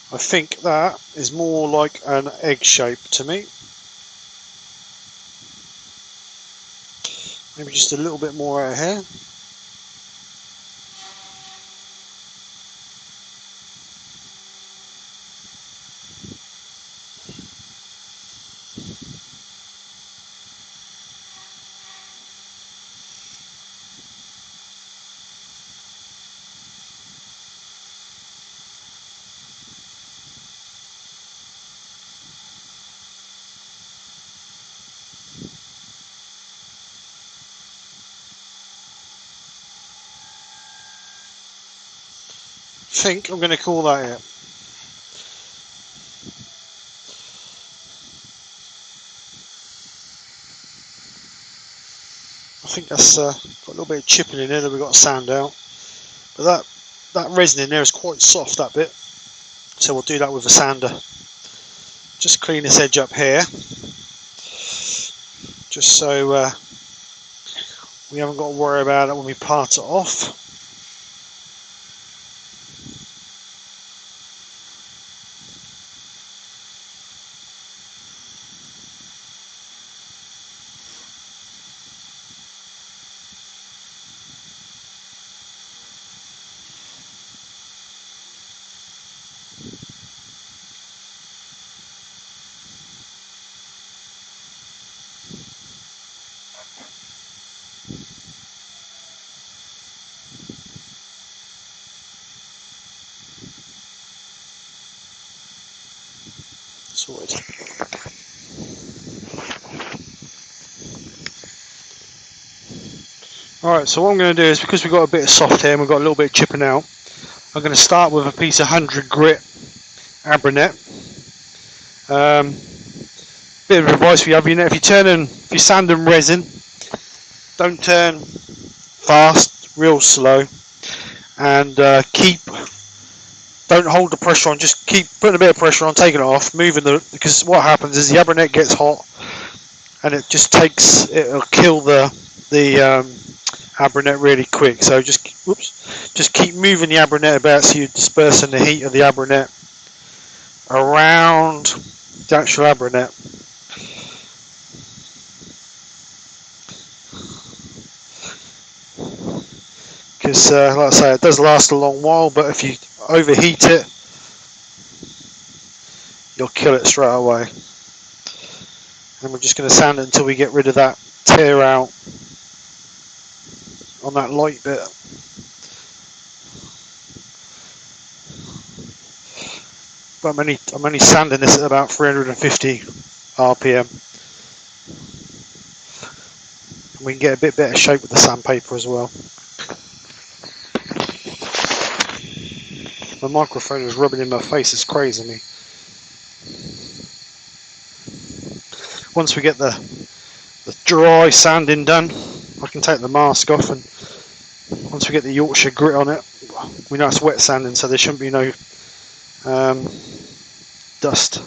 I think that is more like an egg shape to me. Maybe just a little bit more out here. I think I'm going to call that it. I think that's got a little bit of chipping in there that we've got to sand out. But that resin in there is quite soft, that bit. So we'll do that with a sander. Just clean this edge up here. Just so we haven't got to worry about it when we part it off. Sorted. Alright, so what I'm going to do is, because we've got a bit of soft here and we've got a little bit of chipping out, I'm going to start with a piece of 100 grit Abranet. Bit of advice for you, if you're sanding resin, don't turn fast, real slow, and don't hold the pressure on, just keep putting a bit of pressure on, taking it off, because what happens is the Abranet gets hot and it'll kill the Abranet really quick. So just keep moving the Abranet about so you're dispersing the heat of the Abranet around the actual Abranet. Because like I say, it does last a long while, but if you overheat it, you'll kill it straight away. And we're just going to sand it until we get rid of that tear out on that light bit. But I'm only sanding this at about 350 RPM. And we can get a bit better shape with the sandpaper as well. My microphone is rubbing in my face, it's crazy me. Once we get the dry sanding done, I can take the mask off, and once we get the Yorkshire grit on it, we know it's wet sanding, so there shouldn't be no dust.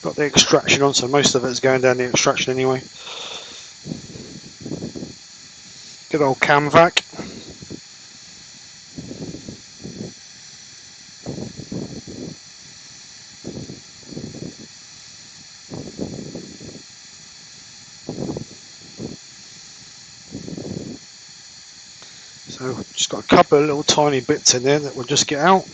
Got the extraction on, so most of it's going down the extraction anyway. Good old cam vac. So just got a couple of little tiny bits in there that we'll just get out.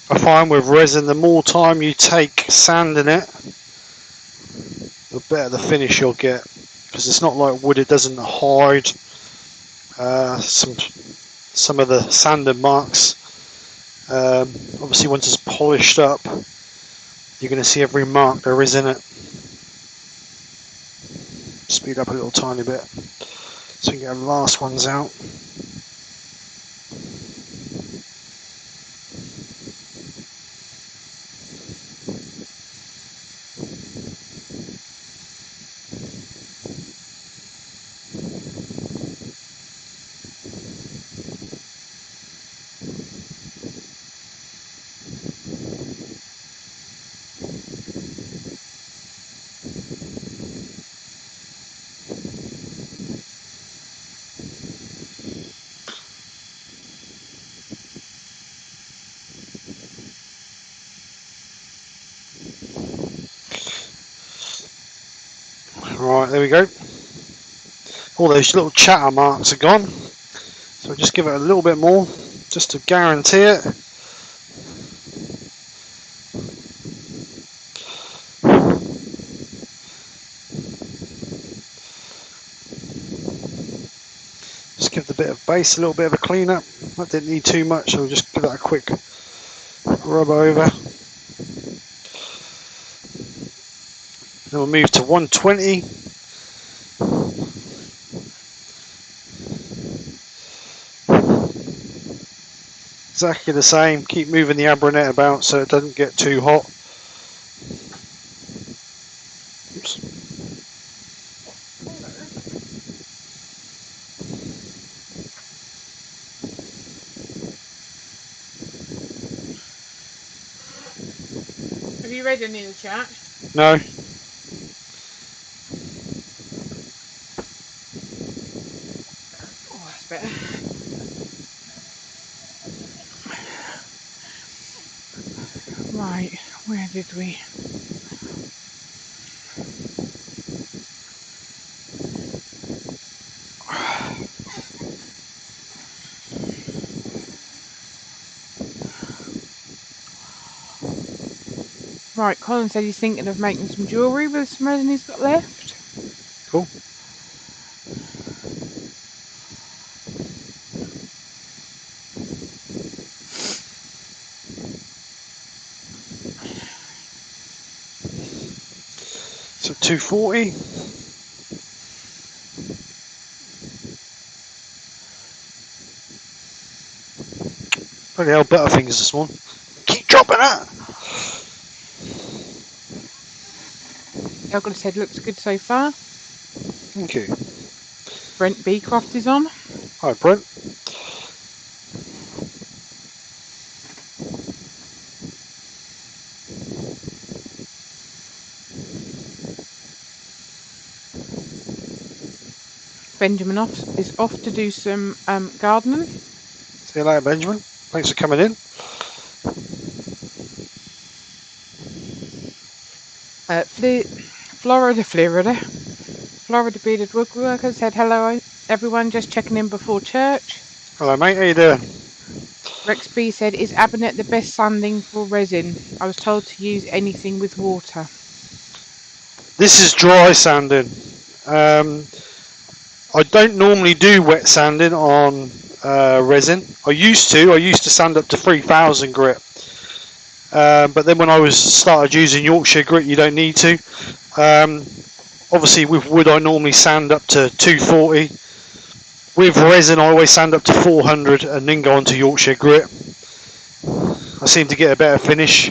I find with resin, the more time you take sanding it, the better the finish you'll get. Because it's not like wood; it doesn't hide some of the sanded marks. Obviously, once it's polished up, you're going to see every mark there is in it. Speed up a little tiny bit so we can get the last ones out. Right, there we go. All those little chatter marks are gone. So just give it a little bit more, just to guarantee it. Just give the bit of base a little bit of a clean up. That didn't need too much, so we'll just give that a quick rub over. Then we'll move to 120. Exactly the same. Keep moving the abranet about so it doesn't get too hot. Oops. Have you read any in the chat? No. Oh, that's better. Right, where did we? Right, Colin said he's thinking of making some jewellery with some resin he's got left. Cool. So 240. Bloody hell, Butterfingers this one. Keep dropping that. Douglas said looks good so far. Thank you. Brent Beecroft is on. Hi, Brent. Benjamin is off to do some gardening. See you later, Benjamin. Thanks for coming in. Florida bearded woodworker said hello everyone, just checking in before church. Hello, mate. How you doing? Rex B said, is Abranet the best sanding for resin? I was told to use anything with water. This is dry sanding. I don't normally do wet sanding on resin. I used to sand up to 3000 grit. But then when I started using Yorkshire grit, you don't need to. Obviously with wood I normally sand up to 240. With resin I always sand up to 400 and then go on to Yorkshire grit. I seem to get a better finish.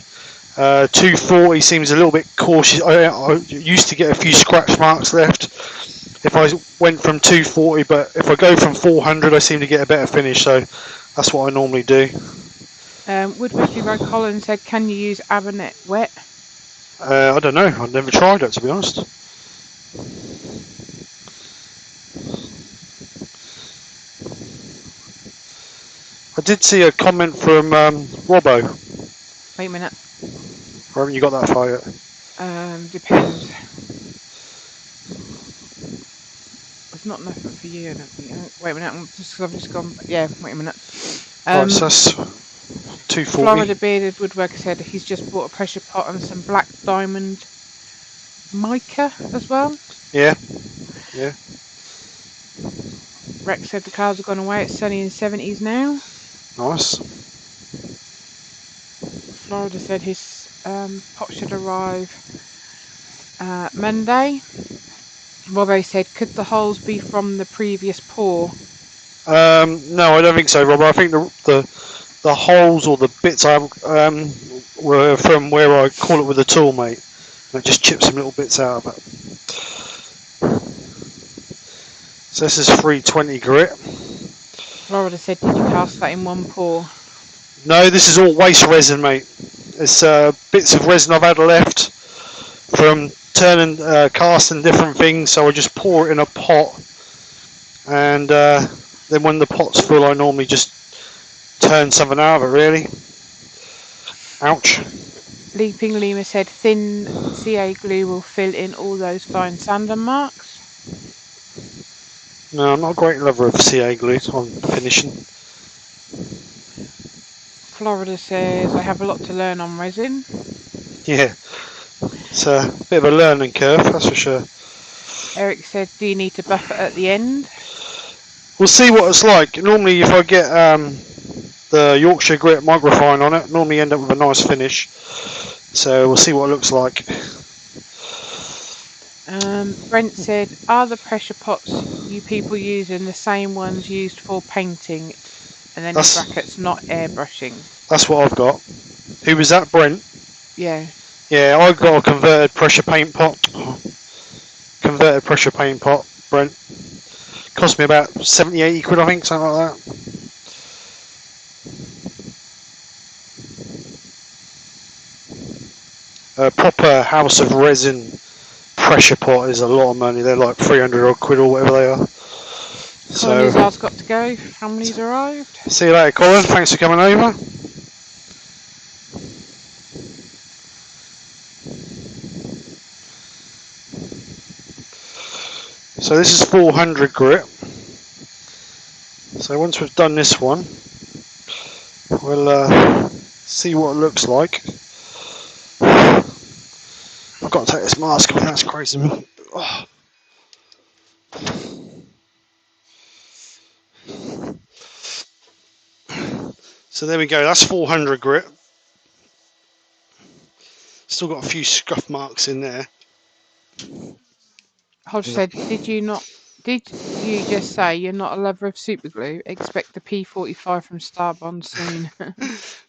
240 seems a little bit cautious. I used to get a few scratch marks left if I went from 240, but if I go from 400 I seem to get a better finish, so that's what I normally do. Wood Whisky by Colin said, can you use Abranet wet? I don't know, I've never tried it, to be honest. did see a comment from Robbo. Wait a minute. Or haven't you got that far yet? Depends. It's not nothing for you, I don't think. Wait a minute. I've just gone. Yeah, wait a minute. Right, so that's 240. Florida Bearded Woodworker said he's just bought a pressure pot and some black diamond mica as well. Yeah, yeah. Rex said the clouds have gone away. It's sunny and 70s now. Nice. Florida said his pot should arrive Monday. Robbo said, could the holes be from the previous pour? No, I don't think so, Rob. I think the holes or the bits were from where I call it with a tool, mate. And it just chips some little bits out of it. So this is 320 grit. Florida said, did you cast that in one pour? No, this is all waste resin, mate. It's bits of resin I've had left from turning, casting different things. So I just pour it in a pot, and then when the pot's full, I normally just turn something out of it. Really. Ouch. Leaping Lima said, thin CA glue will fill in all those fine sanding marks. No, I'm not a great lover of CA glue on finishing. Florida says, I have a lot to learn on resin. Yeah, it's a bit of a learning curve, that's for sure. Eric said, do you need to buff it at the end? We'll see what it's like. Normally, if I get the Yorkshire grit microfine on it, normally end up with a nice finish. So we'll see what it looks like. Brent said, are the pressure pots you people using the same ones used for painting? And then in brackets, not airbrushing. That's what I've got. Who was that, Brent? Yeah. Yeah, I've got a converted pressure paint pot. Converted pressure paint pot, Brent. Cost me about 70, 80 quid, I think, something like that. A proper House of Resin pressure pot is a lot of money. They're like 300 odd quid or whatever they are. Colin Izzard's got to go. Family's arrived. See you later, Colin. Thanks for coming over. So this is 400 grit. So once we've done this one, we'll see what it looks like. I've got to take this mask off. That's crazy. Oh. So there we go. That's 400 grit. Still got a few scuff marks in there. Hodge said, did you just say you're not a lover of super glue? Expect the P45 from StarBond soon.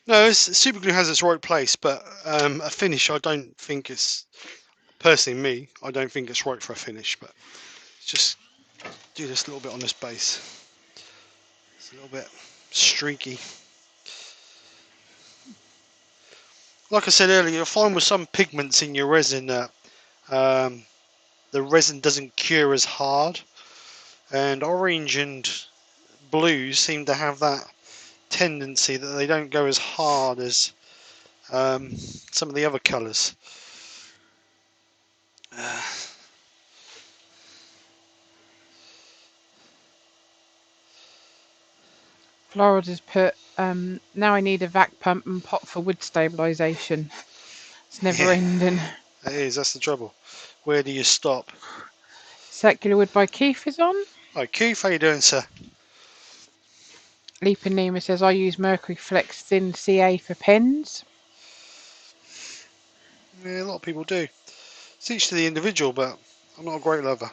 No, super glue has its right place, but a finish, I don't think it's, personally me, I don't think it's right for a finish, but just do this little bit on this base. It's a little bit streaky. Like I said earlier, you'll find with some pigments in your resin that the resin doesn't cure as hard, and orange and blues seem to have that tendency that they don't go as hard as some of the other colours. Florida's put, now I need a vac pump and pot for wood stabilisation. It's never ending. It is, that's the trouble. Where do you stop? Circular Wood by Keith is on. Hi Keith, how you doing, sir? Leaping Nemo says, I use Mercury Flex Thin CA for pens. Yeah, a lot of people do. It's each to the individual, but I'm not a great lover.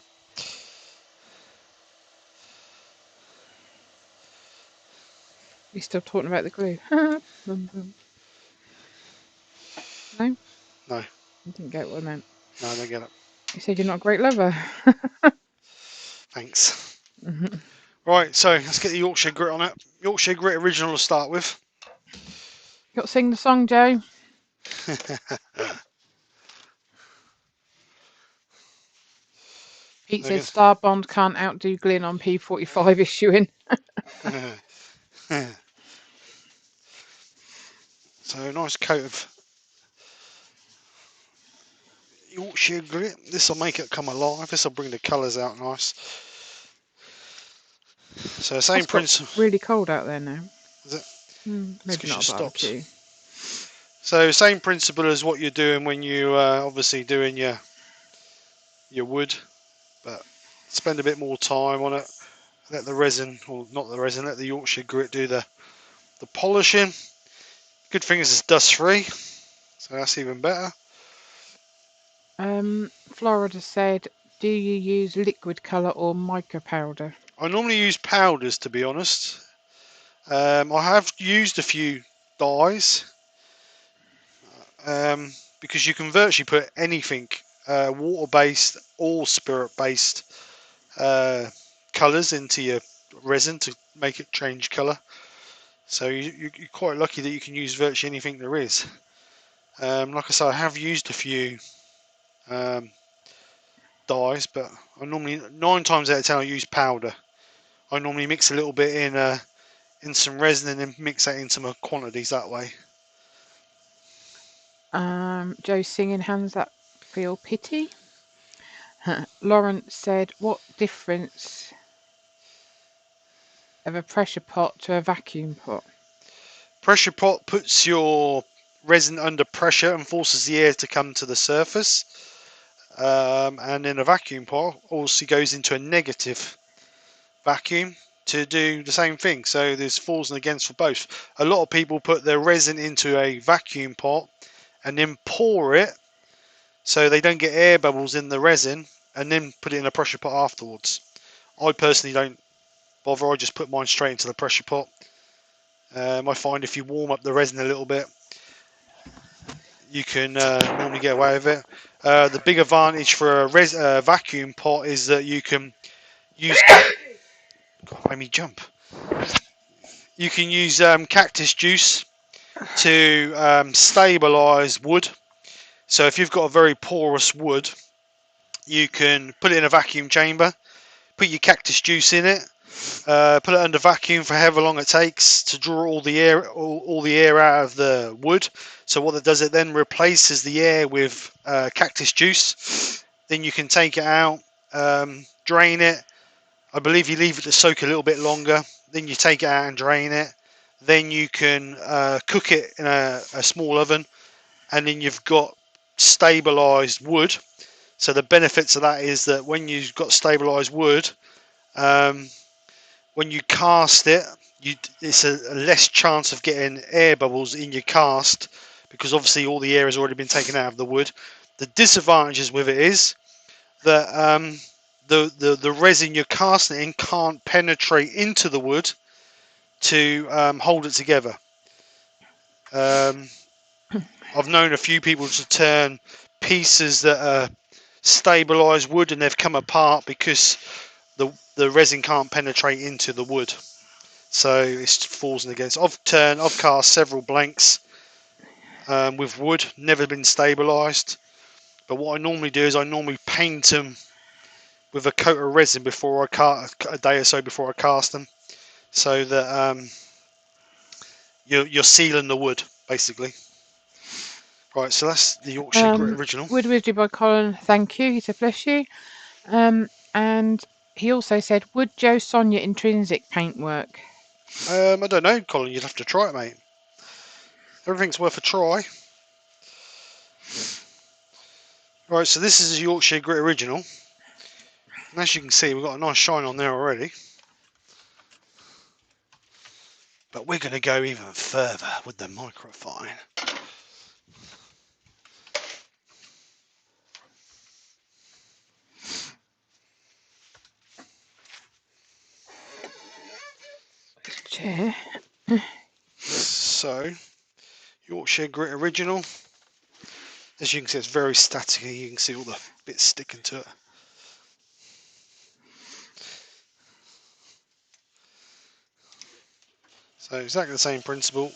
We're still talking about the glue. No? No. I didn't get what I meant. No, I don't get it. You said you're not a great lover. Thanks. Right, so let's get the Yorkshire grit on it. Yorkshire grit original to start with. Got to sing the song, Joe. Pete says StarBond can't outdo Glyn on P45 issuing. So a nice coat of Yorkshire grit. This will make it come alive. This will bring the colours out nice. So same It's got principle. really cold out there now. Is it? It's Maybe because you not a stopped. barbecue. So same principle as what you're doing when you obviously doing your wood, but spend a bit more time on it. Let the resin, or not the resin, let the Yorkshire grit do the polishing. Good thing is it's dust free, so that's even better. Florida said, do you use liquid colour or mica powder? I normally use powders, to be honest. I have used a few dyes, because you can virtually put anything, water-based or spirit-based colours into your resin to make it change colour. So you're quite lucky that you can use virtually anything there is. Like I say, I have used a few um, dyes, but I normally 9 times out of 10 I use powder. I normally mix a little bit in some resin and then mix that into my quantities that way. Joe singing, hands that feel pity. Lawrence said, what difference of a pressure pot to a vacuum pot? Pressure pot puts your resin under pressure and forces the air to come to the surface. And in a vacuum pot also goes into a negative vacuum to do the same thing. So there's falls and against for both. A lot of people put their resin into a vacuum pot and then pour it so they don't get air bubbles in the resin and then put it in a pressure pot afterwards. I personally don't bother. I just put mine straight into the pressure pot. I find if you warm up the resin a little bit, you can normally get away with it. The big advantage for a vacuum pot is that you can use God, made me jump. You can use cactus juice to stabilise wood. So if you've got a very porous wood, you can put it in a vacuum chamber, put your cactus juice in it, put it under vacuum for however long it takes to draw all the air out of the wood. So what it does, it then replaces the air with cactus juice. Then you can take it out, drain it. I believe you leave it to soak a little bit longer. Then you take it out and drain it. Then you can cook it in a small oven, and then you've got stabilised wood. So the benefits of that is that when you've got stabilised wood, when you cast it, it's a less chance of getting air bubbles in your cast because obviously all the air has already been taken out of the wood. The disadvantages with it is that the resin you're casting in can't penetrate into the wood to hold it together. I've known a few people to turn pieces that are stabilised wood and they've come apart because the resin can't penetrate into the wood. So it's falls and against. I've cast several blanks with wood, never been stabilised. But what I normally do is I normally paint them with a coat of resin before I cast, a day or so before I cast them, so that you're sealing the wood basically. Right, so that's the Yorkshire Grit Original. Wood Wisdom by Colin, thank you. He said, bless you. And he also said, would Joe Sonia intrinsic paint work? I don't know, Colin. You'd have to try it, mate. Everything's worth a try. Right, so this is a Yorkshire Grit Original. And as you can see, we've got a nice shine on there already. But we're going to go even further with the microfine. Chair. So, Yorkshire Grit Original. As you can see, it's very staticky. You can see all the bits sticking to it. So exactly the same principle.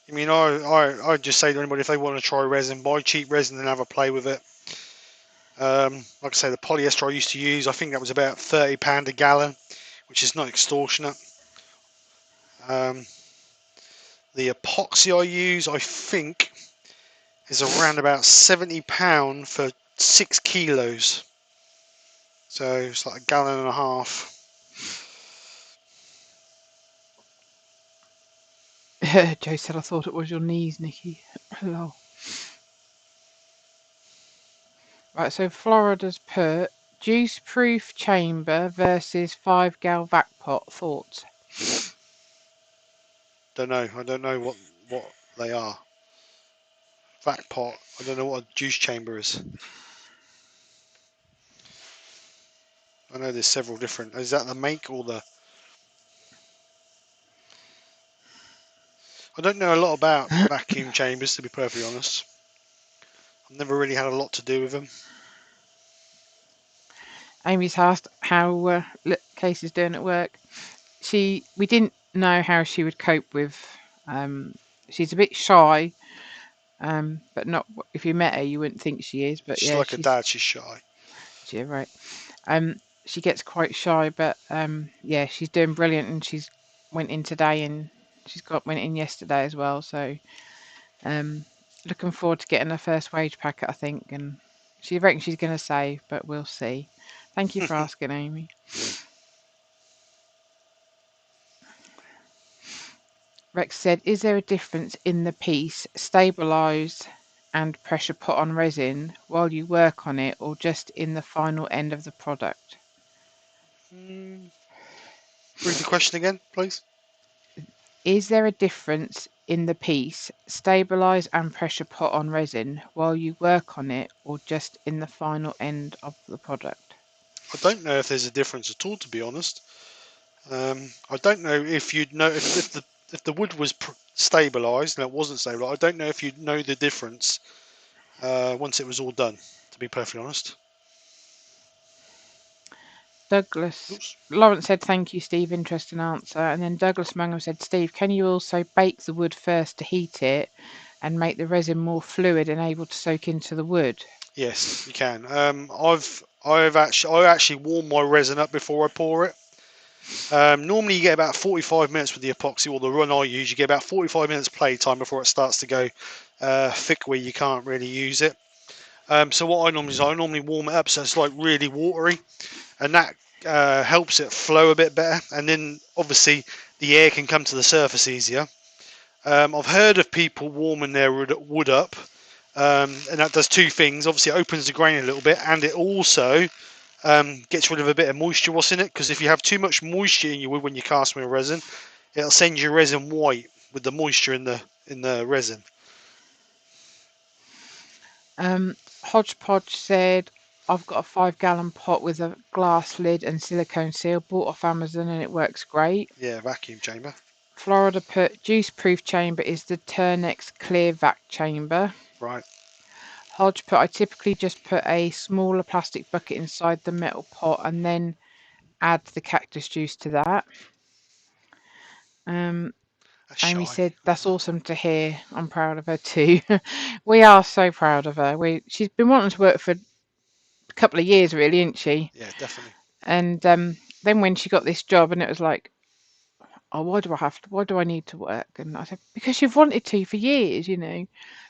I mean, I just say to anybody, if they want to try resin, buy cheap resin and have a play with it. Like I say, the polyester I used to use, I think that was about £30 a gallon, which is not extortionate. Um, the epoxy I use, I think, is around about £70 for 6 kilos. So it's like a gallon and a half. Joe said, I thought it was your knees, Nikki. Lol. Right, so Florida's put juice proof chamber versus 5 gal vac pot. Thoughts? Don't know. I don't know what they are. Vac pot. I don't know what a juice chamber is. I know there's several different. Is that the make or the? I don't know a lot about vacuum chambers, to be perfectly honest. I've never really had a lot to do with them. Amy's asked how Casey's doing at work. We didn't know how she would cope with. She's a bit shy, but not. If you met her, you wouldn't think she is. But She's yeah, like a dad. She's shy. right. She gets quite shy, but yeah, she's doing brilliant, and she's went in today, and went in yesterday as well. So looking forward to getting her first wage packet, I think, and she reckons she's going to save, but we'll see. Thank you for asking, Amy. Rex said, is there a difference in the piece stabilised and pressure put on resin while you work on it, or just in the final end of the product? Read the question again, please. Is there a difference in the piece stabilised and pressure put on resin while you work on it, or just in the final end of the product? I don't know if there's a difference at all, to be honest. I don't know if you'd know if the wood was stabilised and it wasn't stabilised. I don't know if you'd know the difference once it was all done. To be perfectly honest. Oops. Lawrence said, thank you, Steve. Interesting answer. And then Douglas Mangum said, Steve, can you also bake the wood first to heat it and make the resin more fluid and able to soak into the wood? Yes, you can. I actually warm my resin up before I pour it. Normally you get about 45 minutes with the epoxy, or the run I use. You get about 45 minutes play time before it starts to go thick, where you can't really use it. So what I normally do, I normally warm it up so it's like really watery, and that helps it flow a bit better. And then obviously the air can come to the surface easier. I've heard of people warming their wood up, and that does two things. Obviously, it opens the grain a little bit, and it also gets rid of a bit of moisture what's in it. Because if you have too much moisture in your wood when you cast with resin, it'll send your resin white with the moisture in the resin. Hodgepodge said, I've got a 5 gallon pot with a glass lid and silicone seal, bought off Amazon, and it works great. Yeah, vacuum chamber. Florida put juice proof chamber is the Turnex clear vac chamber. Right. Hodge put, I typically just put a smaller plastic bucket inside the metal pot and then add the cactus juice to that. That's Amy shy. said, that's awesome to hear. I'm proud of her too. We are so proud of her. She's been wanting to work for a couple of years, really, isn't she? Yeah, definitely. And then when she got this job, and it was like, oh, why do I need to work? And I said, because you've wanted to for years, you know.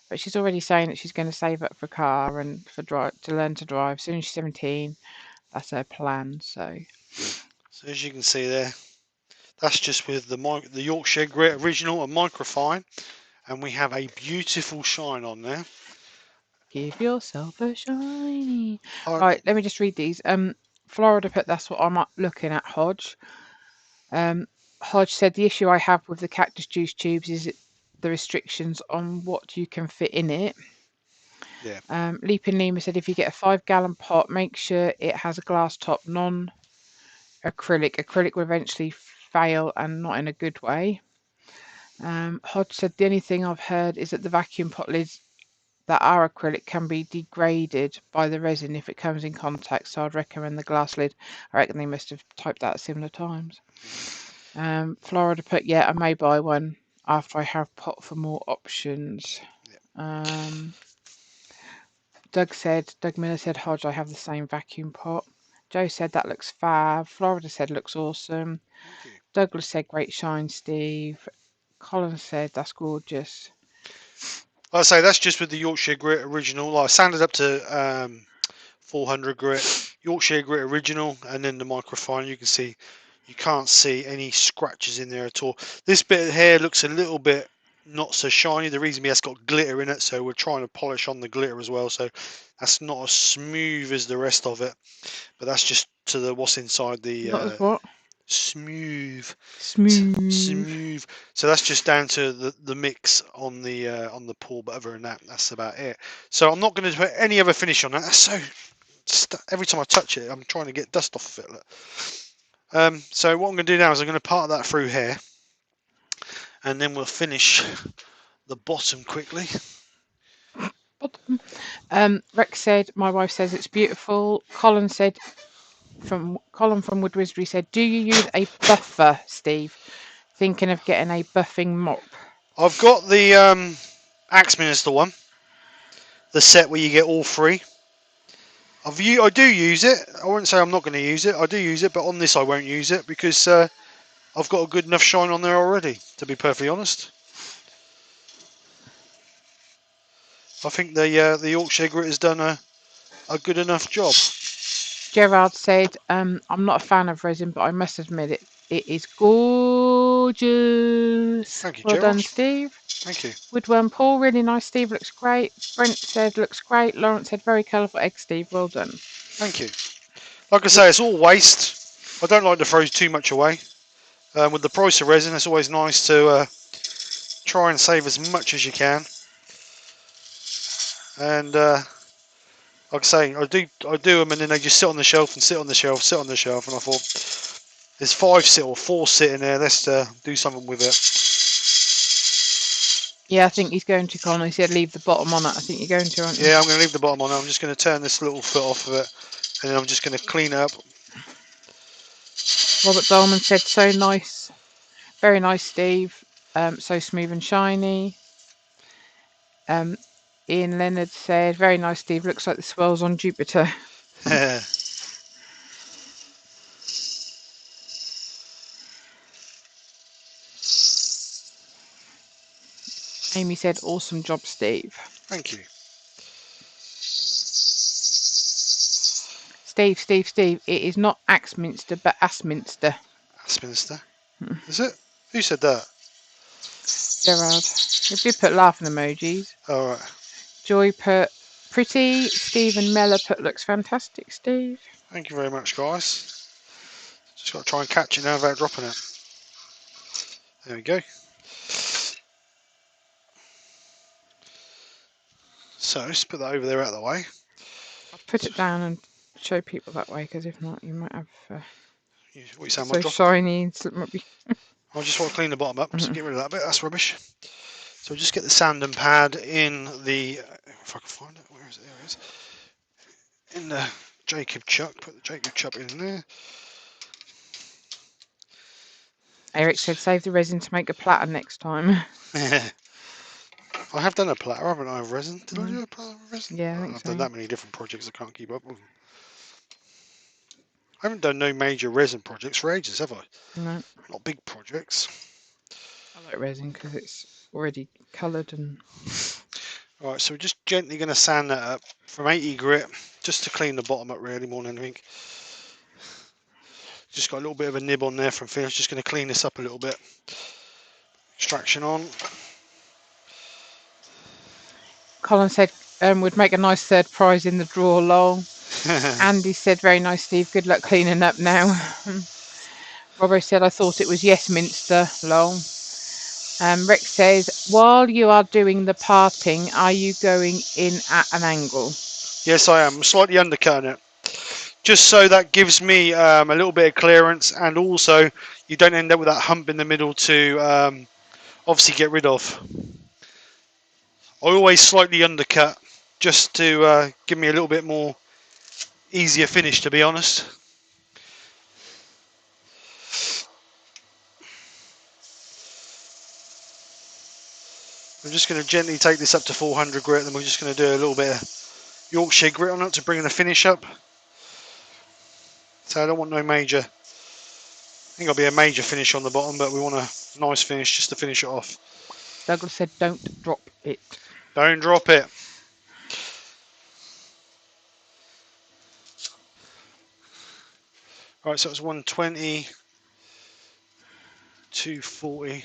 But she's already saying that she's going to save up for a car and to learn to drive. As soon as she's 17, that's her plan. So as you can see there, that's just with the Yorkshire Great Original and Microfine, and we have a beautiful shine on there. give yourself a shiny. Right, let me just read these. Florida put, that's what I'm looking at, Hodge. Hodge said, the issue I have with the cactus juice tubes is the restrictions on what you can fit in it. Yeah. Leaping Lima said, if you get a 5 gallon pot, make sure it has a glass top, non-acrylic. Acrylic will eventually fail, and not in a good way. Hodge said, the only thing I've heard is that the vacuum pot lids that are acrylic can be degraded by the resin if it comes in contact, so I'd recommend the glass lid. I reckon they must have typed that at similar times. Florida put, yeah, I may buy one. after I have pot for more options. Doug Miller said, Hodge, I have the same vacuum pot. Joe said, that looks fab. Florida said, looks awesome. Thank you. Douglas said, great shine, Steve. Colin said, that's gorgeous. Like I say, that's just with the Yorkshire Grit Original. Like, I sanded up to 400 grit, Yorkshire Grit Original, and then the microfine. You can see, you can't see any scratches in there at all. This bit here looks a little bit not so shiny. The reason being it's got glitter in it, so we're trying to polish on the glitter as well. So that's not as smooth as the rest of it, but that's just to the what's inside the Not as what? smooth. Smooth. So that's just down to the mix on the pool, but other than that, that's about it. So I'm not going to put any other finish on that. That's so every time I touch it, I'm trying to get dust off of it. So what I'm going to do now is I'm going to part that through here, and then we'll finish the bottom quickly. Rex said, my wife says it's beautiful. Colin from Wood Wizardry said, do you use a buffer, Steve? Thinking of getting a buffing mop. I've got the Axe Minister one, the set where you get all three. I do use it. I wouldn't say I'm not going to use it. I do use it, but on this I won't use it because I've got a good enough shine on there already, to be perfectly honest. I think the Yorkshire Grit has done a good enough job. Gerard said, I'm not a fan of resin, but I must admit it is gorgeous. Thank you, Well Gerard. done, Steve. Thank you. Woodworm Paul, really nice, Steve, looks great. Brent said, looks great. Lawrence said, very colourful egg, Steve, well done. Thank you. Like I say, it's all waste. I don't like to throw too much away. With the price of resin, it's always nice to try and save as much as you can. And like I say, I do them, and then they just sit on the shelf and sit on the shelf, sit on the shelf. And I thought, there's 5 sit or 4 sitting there. Let's do something with it. Yeah, I think he's going to, Colin. He said leave the bottom on it. I think you're going to, aren't you? Yeah, I'm going to leave the bottom on it. I'm just going to turn this little foot off of it, and then I'm just going to clean it up. Robert Dolman said, so nice. Very nice, Steve. So smooth and shiny. Ian Leonard said, very nice, Steve. Looks like the swells on Jupiter. Amy said, awesome job, Steve. Thank you. Steve. It is not Axminster, but Asminster. Asminster. Is it? Who said that? Gerard. He did put laughing emojis. All right. Joy put pretty. Steve and Mella put looks fantastic, Steve. Thank you very much, guys. Just got to try and catch it now without dropping it. There we go. So let's put that over there out of the way. I'll put it down and show people that way, because if not, you might have What you saying? so shiny. So it might be... I just want to clean the bottom up, so get rid of that bit. That's rubbish. So just get the sanding pad in the. If I can find it, where is it? There it is. In the Jacob chuck. Put the Jacob chuck in there. Eric said, save the resin to make a platter next time. I have done a platter, haven't I, of resin? Did I do a platter of resin? Yeah, I think I've so. done that many different projects, I can't keep up with them. I haven't done no major resin projects for ages, have I? No. Not big projects. I like resin because it's already coloured and... Right, so we're just gently going to sand that up from 80 grit, just to clean the bottom up really more than anything. Just got a little bit of a nib on there from finish, just going to clean this up a little bit. Extraction on. Colin said would make a nice third prize in the draw, lol. Andy said, very nice, Steve. Good luck cleaning up now. Robbo said, I thought it was Yes Minster, lol. Rex says, while you are doing the parting, are you going in at an angle? Yes, I am. I'm slightly undercutting it. Just so that gives me a little bit of clearance, and also you don't end up with that hump in the middle to obviously get rid of. I always slightly undercut just to give me a little bit more easier finish, to be honest. I'm just going to gently take this up to 400 grit, then we're just going to do a little bit of Yorkshire grit on it to bring the finish up. So I don't want no major, I think it'll be a major finish on the bottom, but we want a nice finish just to finish it off. Douglas said, "Don't drop it." Don't drop it. Right, so it's 120, 240.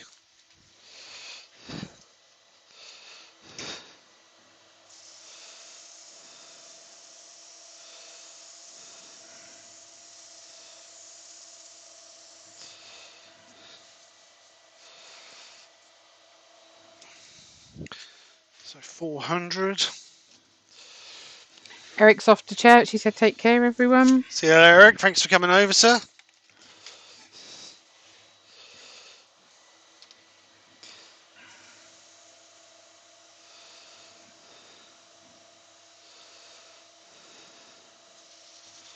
So 400. Eric's off to church. He said, "Take care, everyone." See you later, Eric. Thanks for coming over, sir.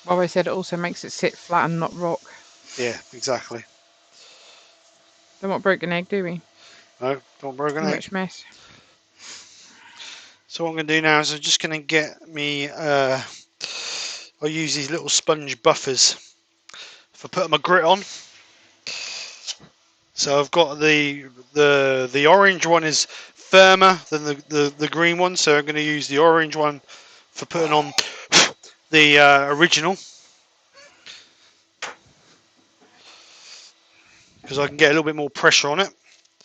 Well, I said it also makes it sit flat and not rock. Yeah, exactly. Don't want broken egg, do we? No, don't broken Too egg. much mess. So what I'm going to do now is I'm just going to get me, I use these little sponge buffers for putting my grit on. So I've got the orange one is firmer than the green one, so I'm going to use the orange one for putting on the original, because I can get a little bit more pressure on it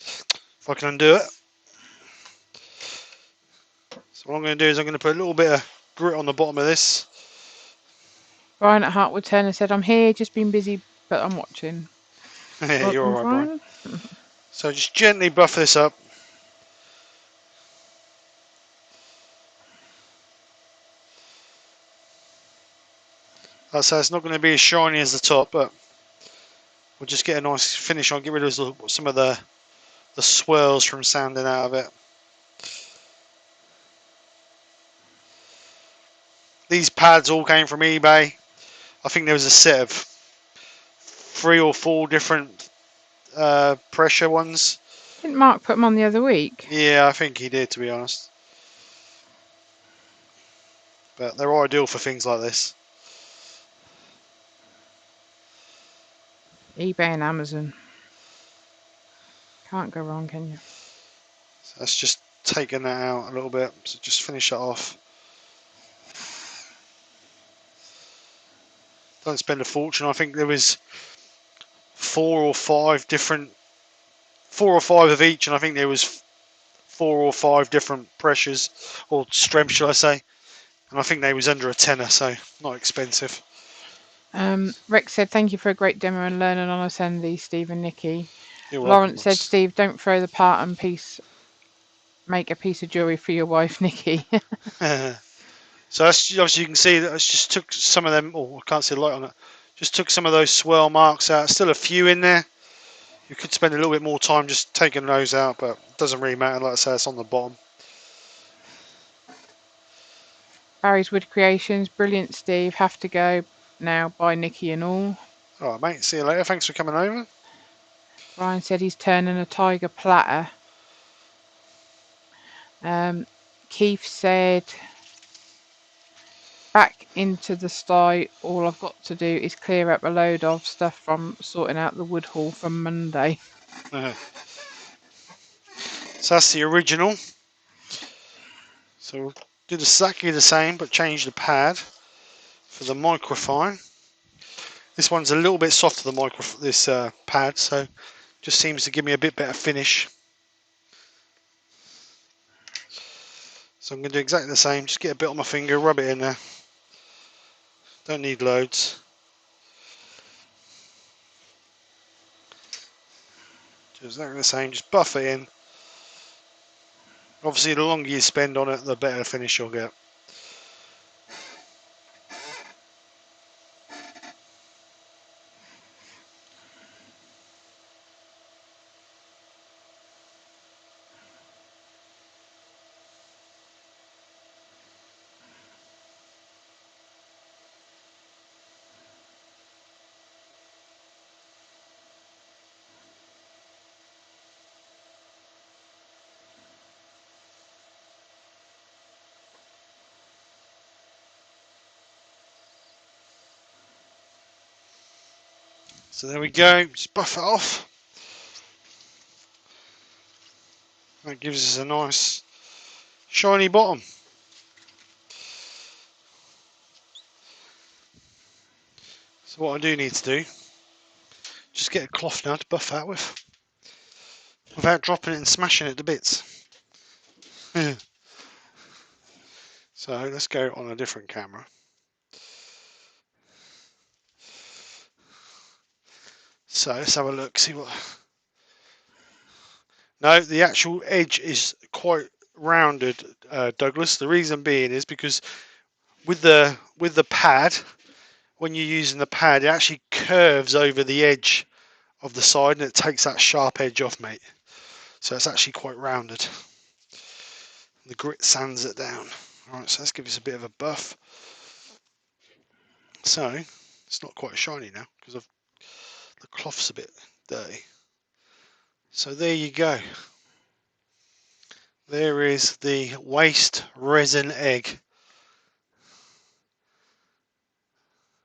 if I can undo it. So what I'm going to do is I'm going to put a little bit of grit on the bottom of this. Brian at Hartwood Turner said, "I'm here, just been busy, but I'm watching." Yeah, you're Welcome, alright, Brian. Brian. So just gently buff this up. Like I say, it's not going to be as shiny as the top, but we'll just get a nice finish on, get rid of some of the swirls from sanding out of it. These pads all came from eBay. I think there was a set of 3 or 4 different pressure ones. Didn't Mark put them on the other week? Yeah, I think he did, to be honest. But they're ideal for things like this. eBay and Amazon. Can't go wrong, can you? So that's just taking that out a little bit. So just finish that off. Don't spend a fortune. I think there was 4 or 5 different, 4 or 5 of each, and I think there was 4 or 5 different pressures or strengths, shall I say? And I think they was under a tenner, so not expensive. Rex said, "Thank you for a great demo and learning on assembly, Steve and Nikki." You're welcome, Lawrence said, Ross. "Steve, don't throw the part and piece. Make a piece of jewellery for your wife, Nikki." So that's obviously you can see that I just took some of them. Oh, I can't see the light on it. Just took some of those swirl marks out. Still a few in there. You could spend a little bit more time just taking those out, but it doesn't really matter. Like I say, it's on the bottom. Barry's Wood Creations, brilliant, Steve. Have to go now. Bye, Nikki and all. All right, mate. See you later. Thanks for coming over. Brian said he's turning a tiger platter. Keith said, "Back into the sty. All I've got to do is clear up a load of stuff from sorting out the wood haul from Monday." So that's the original. So we'll do exactly the same, but change the pad for the microfine. This one's a little bit softer than this pad, so just seems to give me a bit better finish. So I'm going to do exactly the same. Just get a bit on my finger, rub it in there. Don't need loads. Do exactly the same. Just buff it in. Obviously, the longer you spend on it, the better finish you'll get. So there we go, just buff it off. That gives us a nice shiny bottom. So what I do need to do, just get a cloth now to buff that with, without dropping it and smashing it to bits. So let's go on a different camera. So let's have a look, see what... No, the actual edge is quite rounded, Douglas. The reason being is because with the pad, when you're using the pad, it actually curves over the edge of the side and it takes that sharp edge off, mate. So it's actually quite rounded. The grit sands it down. Alright, so let's give this a bit of a buff. So it's not quite shiny now because the cloth's a bit dirty. So there you go. There is the waste resin egg.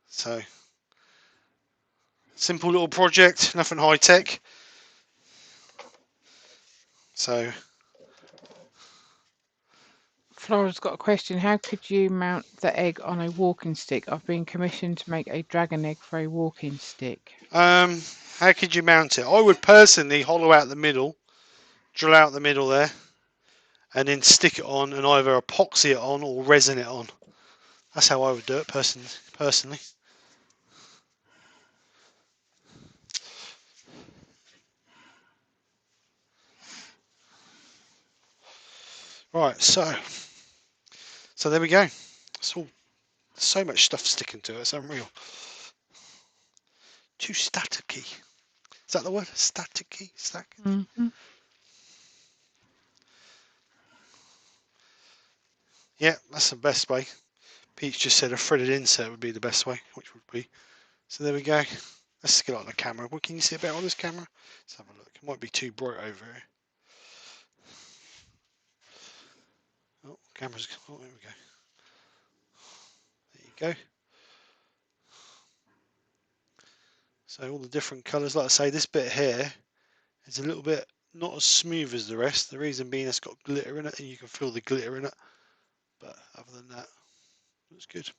So simple little project, nothing high tech. So Flora's got a question. How could you mount the egg on a walking stick? I've been commissioned to make a dragon egg for a walking stick. how could you mount it? I would personally hollow out the middle, drill out the middle there, and then stick it on and either epoxy it on or resin it on. That's how I would do it personally. Right, so there we go. It's all, so much stuff sticking to it, it's unreal. Too staticky. Is that the word? Staticky? Mm-hmm. Yeah, that's the best way. Pete's just said a threaded insert would be the best way, which would be. So there we go. Let's get on the camera. What can you see a bit on this camera? Let's have a look. It might be too bright over here. Oh, camera's. Oh, there we go. There you go. So all the different colours. Like I say, this bit here is a little bit not as smooth as the rest. The reason being it's got glitter in it, and you can feel the glitter in it. But other than that, looks good.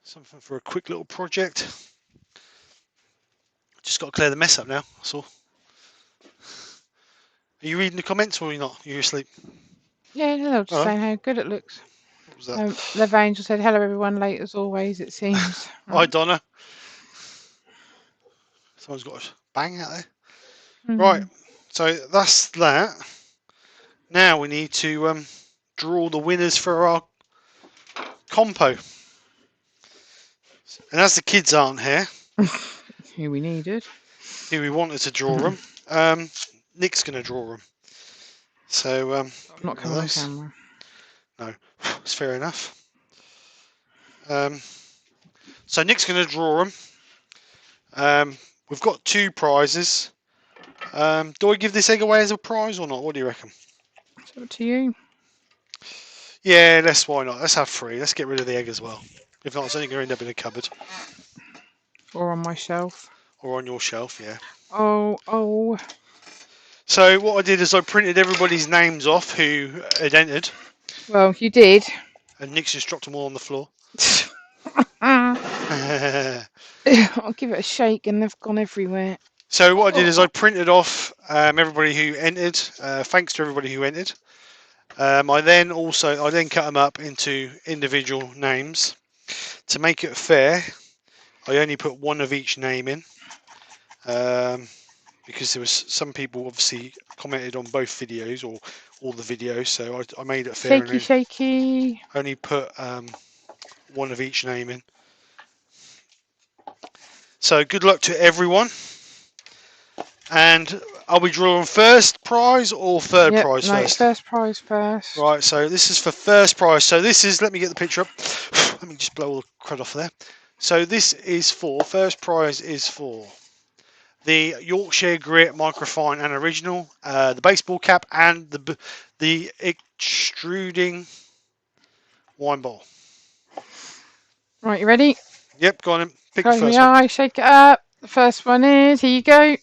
Something for a quick little project. Just got to clear the mess up now. That's all. Are you reading the comments or are you not? You're asleep. Yeah, no, they're just Oh, saying how good it looks. what was that? Lev Angel said, hello everyone, late as always, it seems. Hi, Donna. Someone's got a bang out there. Mm. Right, so that's that. Now we need to draw the winners for our compo. And as the kids aren't here, Who we needed. who we wanted to draw them, Nick's going to draw them. So, I'm not coming on camera. No, it's fair enough. So Nick's going to draw them. We've got 2 prizes. Do I give this egg away as a prize or not? What do you reckon? It's up to you. Yeah, why not? Let's have 3. Let's get rid of the egg as well. If not, it's only going to end up in a cupboard. Or on my shelf. Or on your shelf, yeah. Oh. So what I did is I printed everybody's names off who had entered. Well, you did. And Nick's just dropped them all on the floor. I'll give it a shake and they've gone everywhere. So what I did is I printed off everybody who entered. Thanks to everybody who entered. I then cut them up into individual names. To make it fair, I only put 1 of each name in. Because there was some people obviously commented on both videos or all the videos, so I made it fair. Shaky. Only put 1 of each name in. So good luck to everyone. And are we drawing first prize or third prize first? First prize first. Right, so this is for first prize. So this is, let me get the picture up. Let me just blow all the crud off there. So this is for, first prize is for the Yorkshire Grit Microfine and Original, the baseball cap, and the extruding wine bowl. Right, you ready? Yep, got him. Pick your Close my first one. eye, shake it up. The first one is, here you go. Here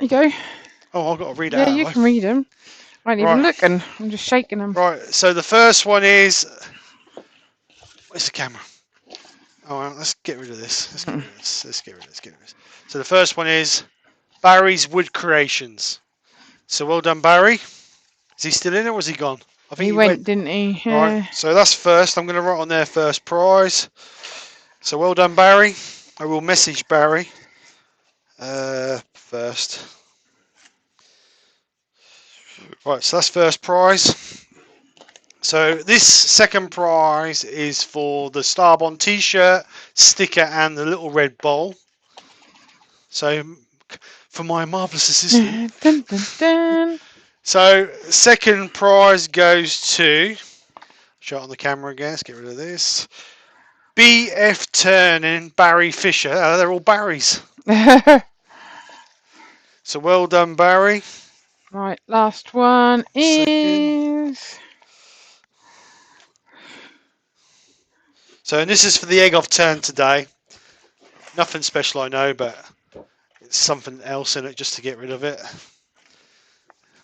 you go. Oh, I've got to read it Yeah, out, you have can read them. I ain't I? even Right, looking. I'm just shaking them. right. So the first one is. Where's the camera? Oh, well, let's get rid of this. Let's get rid of this. Let's get rid of this. Get rid of this. So the first one is Barry's Wood Creations. So well done, Barry. Is he still in it or was he gone? I think He he went, went. didn't he? Right. Yeah. So that's first. I'm going to write on there first prize. So well done, Barry. I will message Barry first. Right. So that's first prize. So this second prize is for the StarBond T-shirt, sticker, and the little red bowl. So for my marvellous assistant. Dun, dun, dun. So second prize goes to. Show it on the camera again. Let's get rid of this. BF Turning, Barry Fisher. They're all Barrys. So well done, Barry. Right, last one Second. is. So and this is for the egg I've turned today. Nothing special, I know, but it's something else in it just to get rid of it.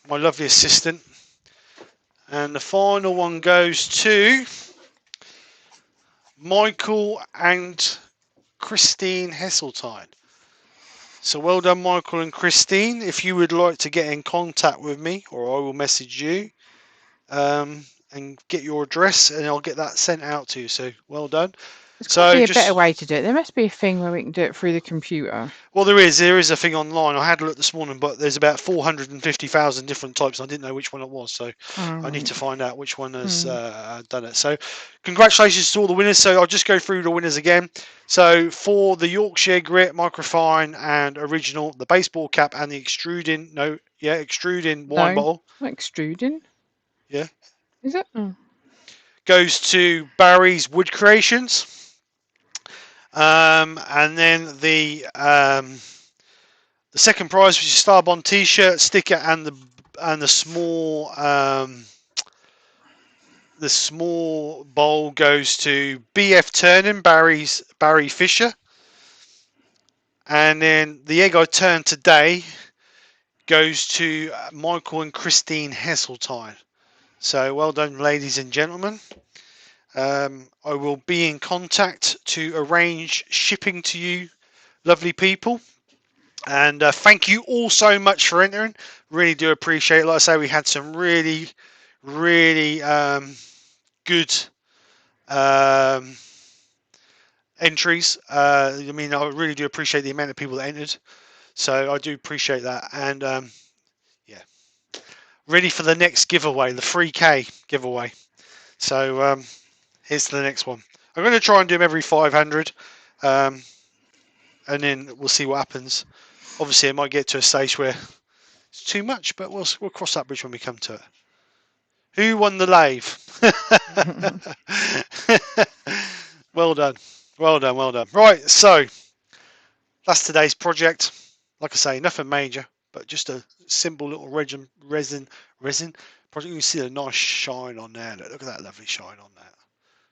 My lovely assistant. And the final one goes to Michael and Christine Hesseltine. So well done, Michael and Christine. If you would like to get in contact with me, or I will message you and get your address, and I'll get that sent out to you. So well done. There's got to So be a better just way to do it. There must be a thing where we can do it through the computer. well, there is a thing online. I had a look this morning, but there's about 450,000 different types. I didn't know which one it was, so I need to find out which one has done it. So congratulations to all the winners. So I'll just go through the winners again. So for the Yorkshire Grit, Microfine, and Original, the baseball cap, and the extruding wine No, bottle. not extruding. Yeah. Is it? Oh. Goes to Barry's Wood Creations. And then the second prize, which is StarBond T-shirt, sticker, and the small bowl, goes to BF Turning, Barry Fisher. And then the egg I turned today goes to Michael and Christine Hesseltine. So well done, ladies and gentlemen. I will be in contact to arrange shipping to you, lovely people. And thank you all so much for entering. Really do appreciate it. Like I say, we had some really, really good entries. I mean, I really do appreciate the amount of people that entered. So I do appreciate that. And yeah, ready for the next giveaway, the 3K giveaway. So here's the next one. I'm going to try and do them every 500, and then we'll see what happens. Obviously, it might get to a stage where it's too much, but we'll cross that bridge when we come to it. Who won the lathe? Well done, well done, well done. Right, so that's today's project. Like I say, nothing major, but just a simple little resin project. You can see a nice shine on there. Look at that lovely shine on that.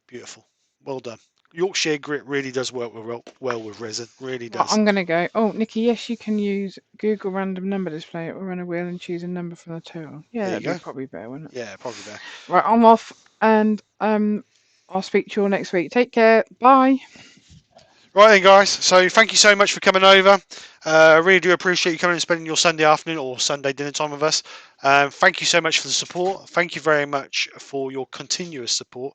Beautiful. Well done. Yorkshire Grit really does work well with resin. Really Well, does. I'm going to go. Oh, Nikki, yes, you can use Google Random Number Display or run a wheel and choose a number from the total. Yeah, There you that'd be go. probably better, wouldn't it? Yeah, probably better. Right, I'm off, and I'll speak to you all next week. Take care. Bye. Right then, guys. So thank you so much for coming over. I really do appreciate you coming and spending your Sunday afternoon or Sunday dinner time with us. Thank you so much for the support. Thank you very much for your continuous support.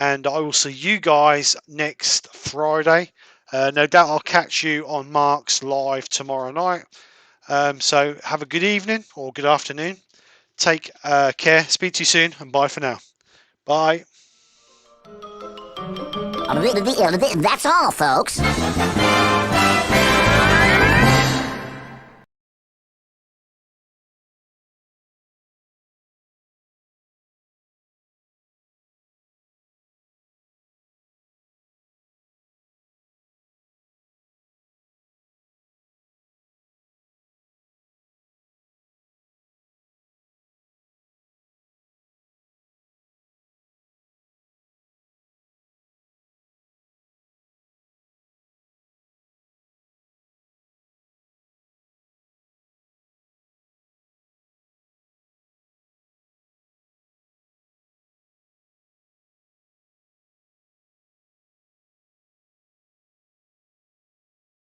And I will see you guys next Friday. No doubt I'll catch you on Mark's live tomorrow night. So have a good evening or good afternoon. Take care. Speak to you soon, and bye for now. Bye. That's all, folks.